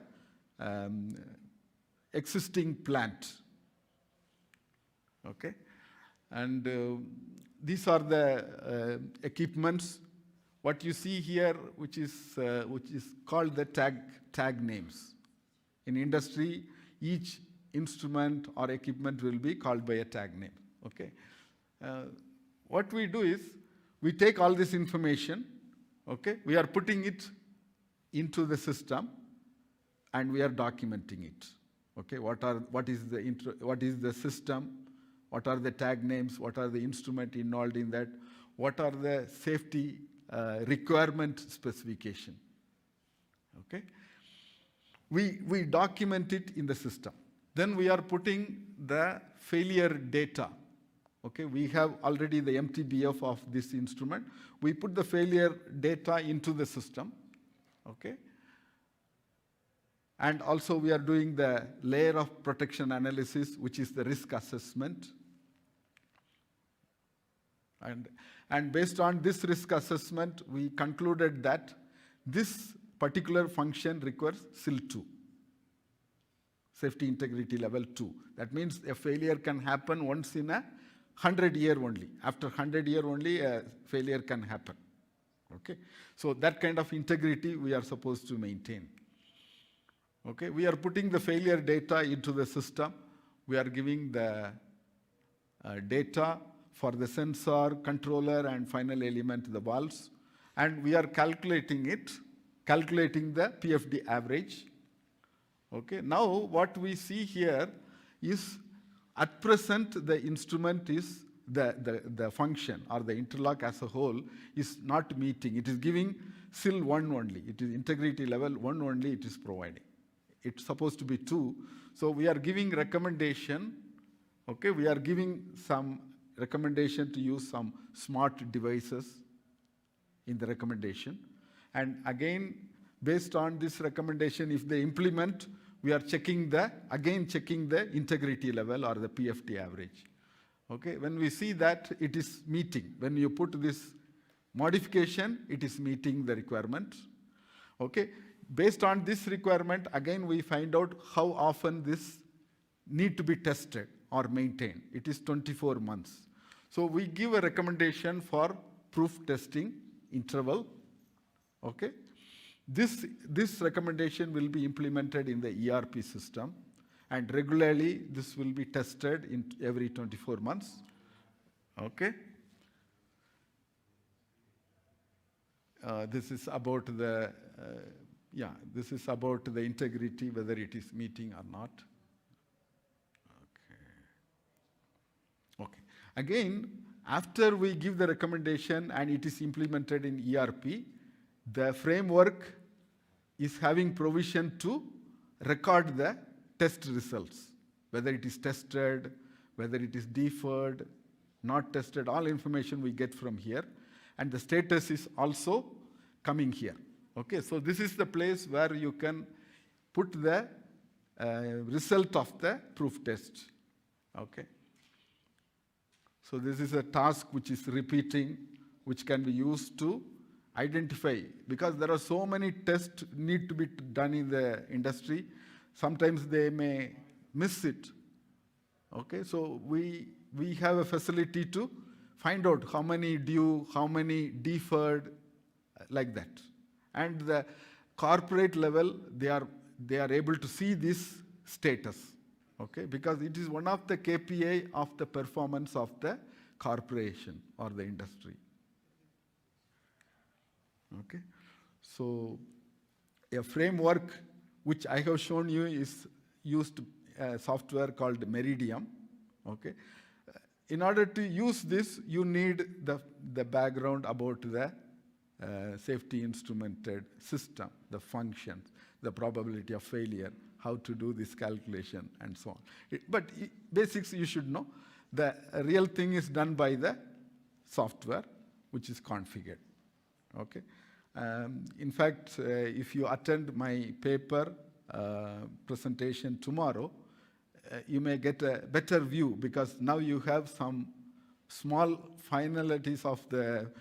existing plant. Okay, and these are the equipments. What you see here, which is called the tag names. In industry, each instrument or equipment will be called by a tag name. Okay, what we do is we take all this information. Okay, we are putting it into the system, and we are documenting it. Okay, what is the system? What are the tag names? What are the instrument involved in that? What are the safety requirement specification? Okay, we document it in the system. Then we are putting the failure data. Okay, we have already the MTBF of this instrument. We put the failure data into the system. Okay, and also we are doing the layer of protection analysis, which is the risk assessment. And based on this risk assessment, we concluded that this particular function requires SIL 2, safety integrity level 2. That means a failure can happen once in a 100-year only. After 100-year only, a failure can happen. Okay, so that kind of integrity we are supposed to maintain. Okay, we are putting the failure data into the system. We are giving the data for the sensor, controller, and final element, the valves. And we are calculating the PFD average. Okay, now what we see here is, at present, the instrument is, the function or the interlock as a whole is not meeting. It is giving SIL 1 only. It is integrity level 1 only it is providing. It's supposed to be 2. So we are giving recommendation. Okay, we are giving some recommendation to use some smart devices in the recommendation. And again, based on this recommendation, if they implement, we are checking the integrity level or the PFD average. Okay, when we see that it is meeting, when you put this modification, it is meeting the requirement. Okay, based on this requirement, again we find out how often this need to be tested or maintained. It is 24 months. So we give a recommendation for proof testing interval. Okay, this recommendation will be implemented in the ERP system, and regularly this will be tested in every 24 months. Okay. This is about the integrity, whether it is meeting or not. Okay. Again, after we give the recommendation and it is implemented in ERP, the framework is having provision to record the test results, whether it is tested, whether it is deferred, not tested, all information we get from here. And the status is also coming here. Okay, so this is the place where you can put the result of the proof test. Okay. So this is a task which is repeating, which can be used to identify, because there are so many tests need to be done in the industry. Sometimes they may miss it. Okay, so we have a facility to find out how many due, how many deferred, like that. And the corporate level, they are able to see this status, okay, because it is one of the KPI of the performance of the corporation or the industry. Okay, so a framework which I have shown you is used software called Meridium. Okay, in order to use this, you need the background about the safety instrumented system, the functions, the probability of failure, how to do this calculation, and so on. But basics you should know. The real thing is done by the software, which is configured. Okay. In fact, if you attend my paper presentation tomorrow, you may get a better view, because now you have some small finalities of the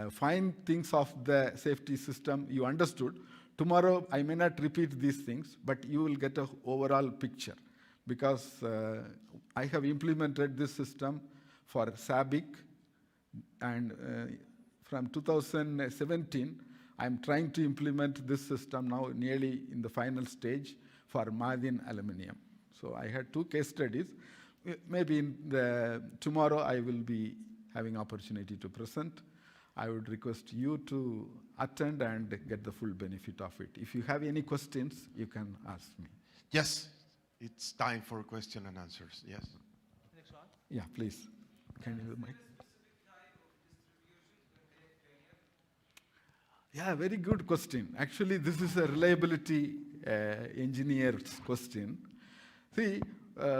fine things of the safety system you understood. Tomorrow, I may not repeat these things, but you will get an overall picture, because I have implemented this system for SABIC, and from 2017, I'm trying to implement this system now nearly in the final stage for Madin Aluminium. So I had 2 case studies. Maybe tomorrow I will be having opportunity to present. I would request you to attend and get the full benefit of it. If you have any questions, you can ask me. Yes, it's time for question and answers. Yes. Next one. Yeah, please. Can you mic? Yeah, very good question. Actually, this is a reliability engineer's question. See,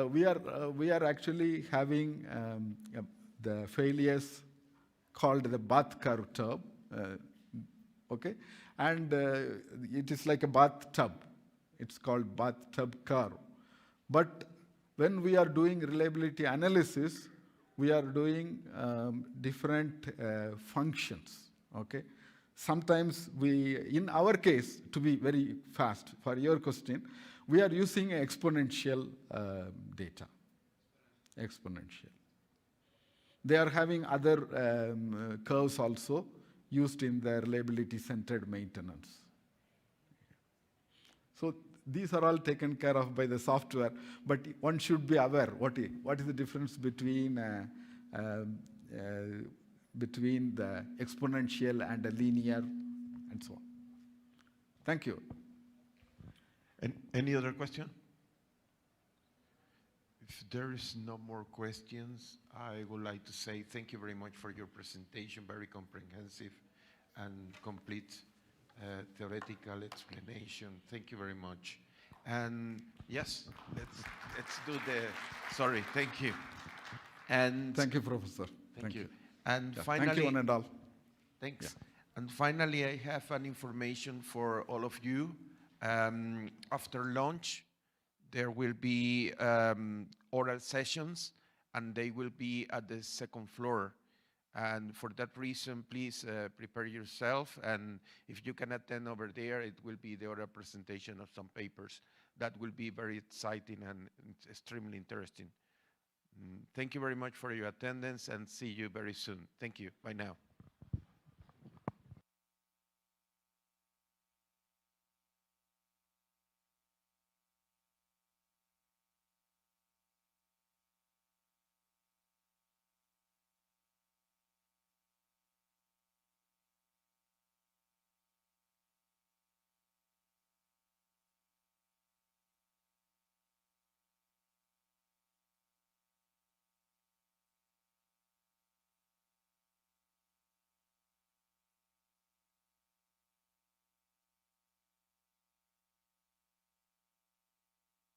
we are actually having the failures called the bath curve tub, okay? And it is like a bathtub. It's called bathtub curve. But when we are doing reliability analysis, we are doing different functions, okay? Sometimes in our case, to be very fast for your question, we are using exponential data, exponential. They are having other curves also used in the reliability-centered maintenance. So these are all taken care of by the software, but one should be aware what is the difference between the exponential and the linear, and so on. Thank you. Any other question? If there is no more questions, I would like to say thank you very much for your presentation, very comprehensive and complete theoretical explanation. Thank you very much. And yes, let's do sorry, thank you. And thank you, Professor. Thank you. And yeah, finally, thank you, one and all. Thanks. Yeah. And finally, I have an information for all of you. After lunch, there will be oral sessions, and they will be at the second floor. And for that reason, please prepare yourself. And if you can attend over there, it will be the oral presentation of some papers. That will be very exciting and extremely interesting. Thank you very much for your attendance, and see you very soon. Thank you. Bye now.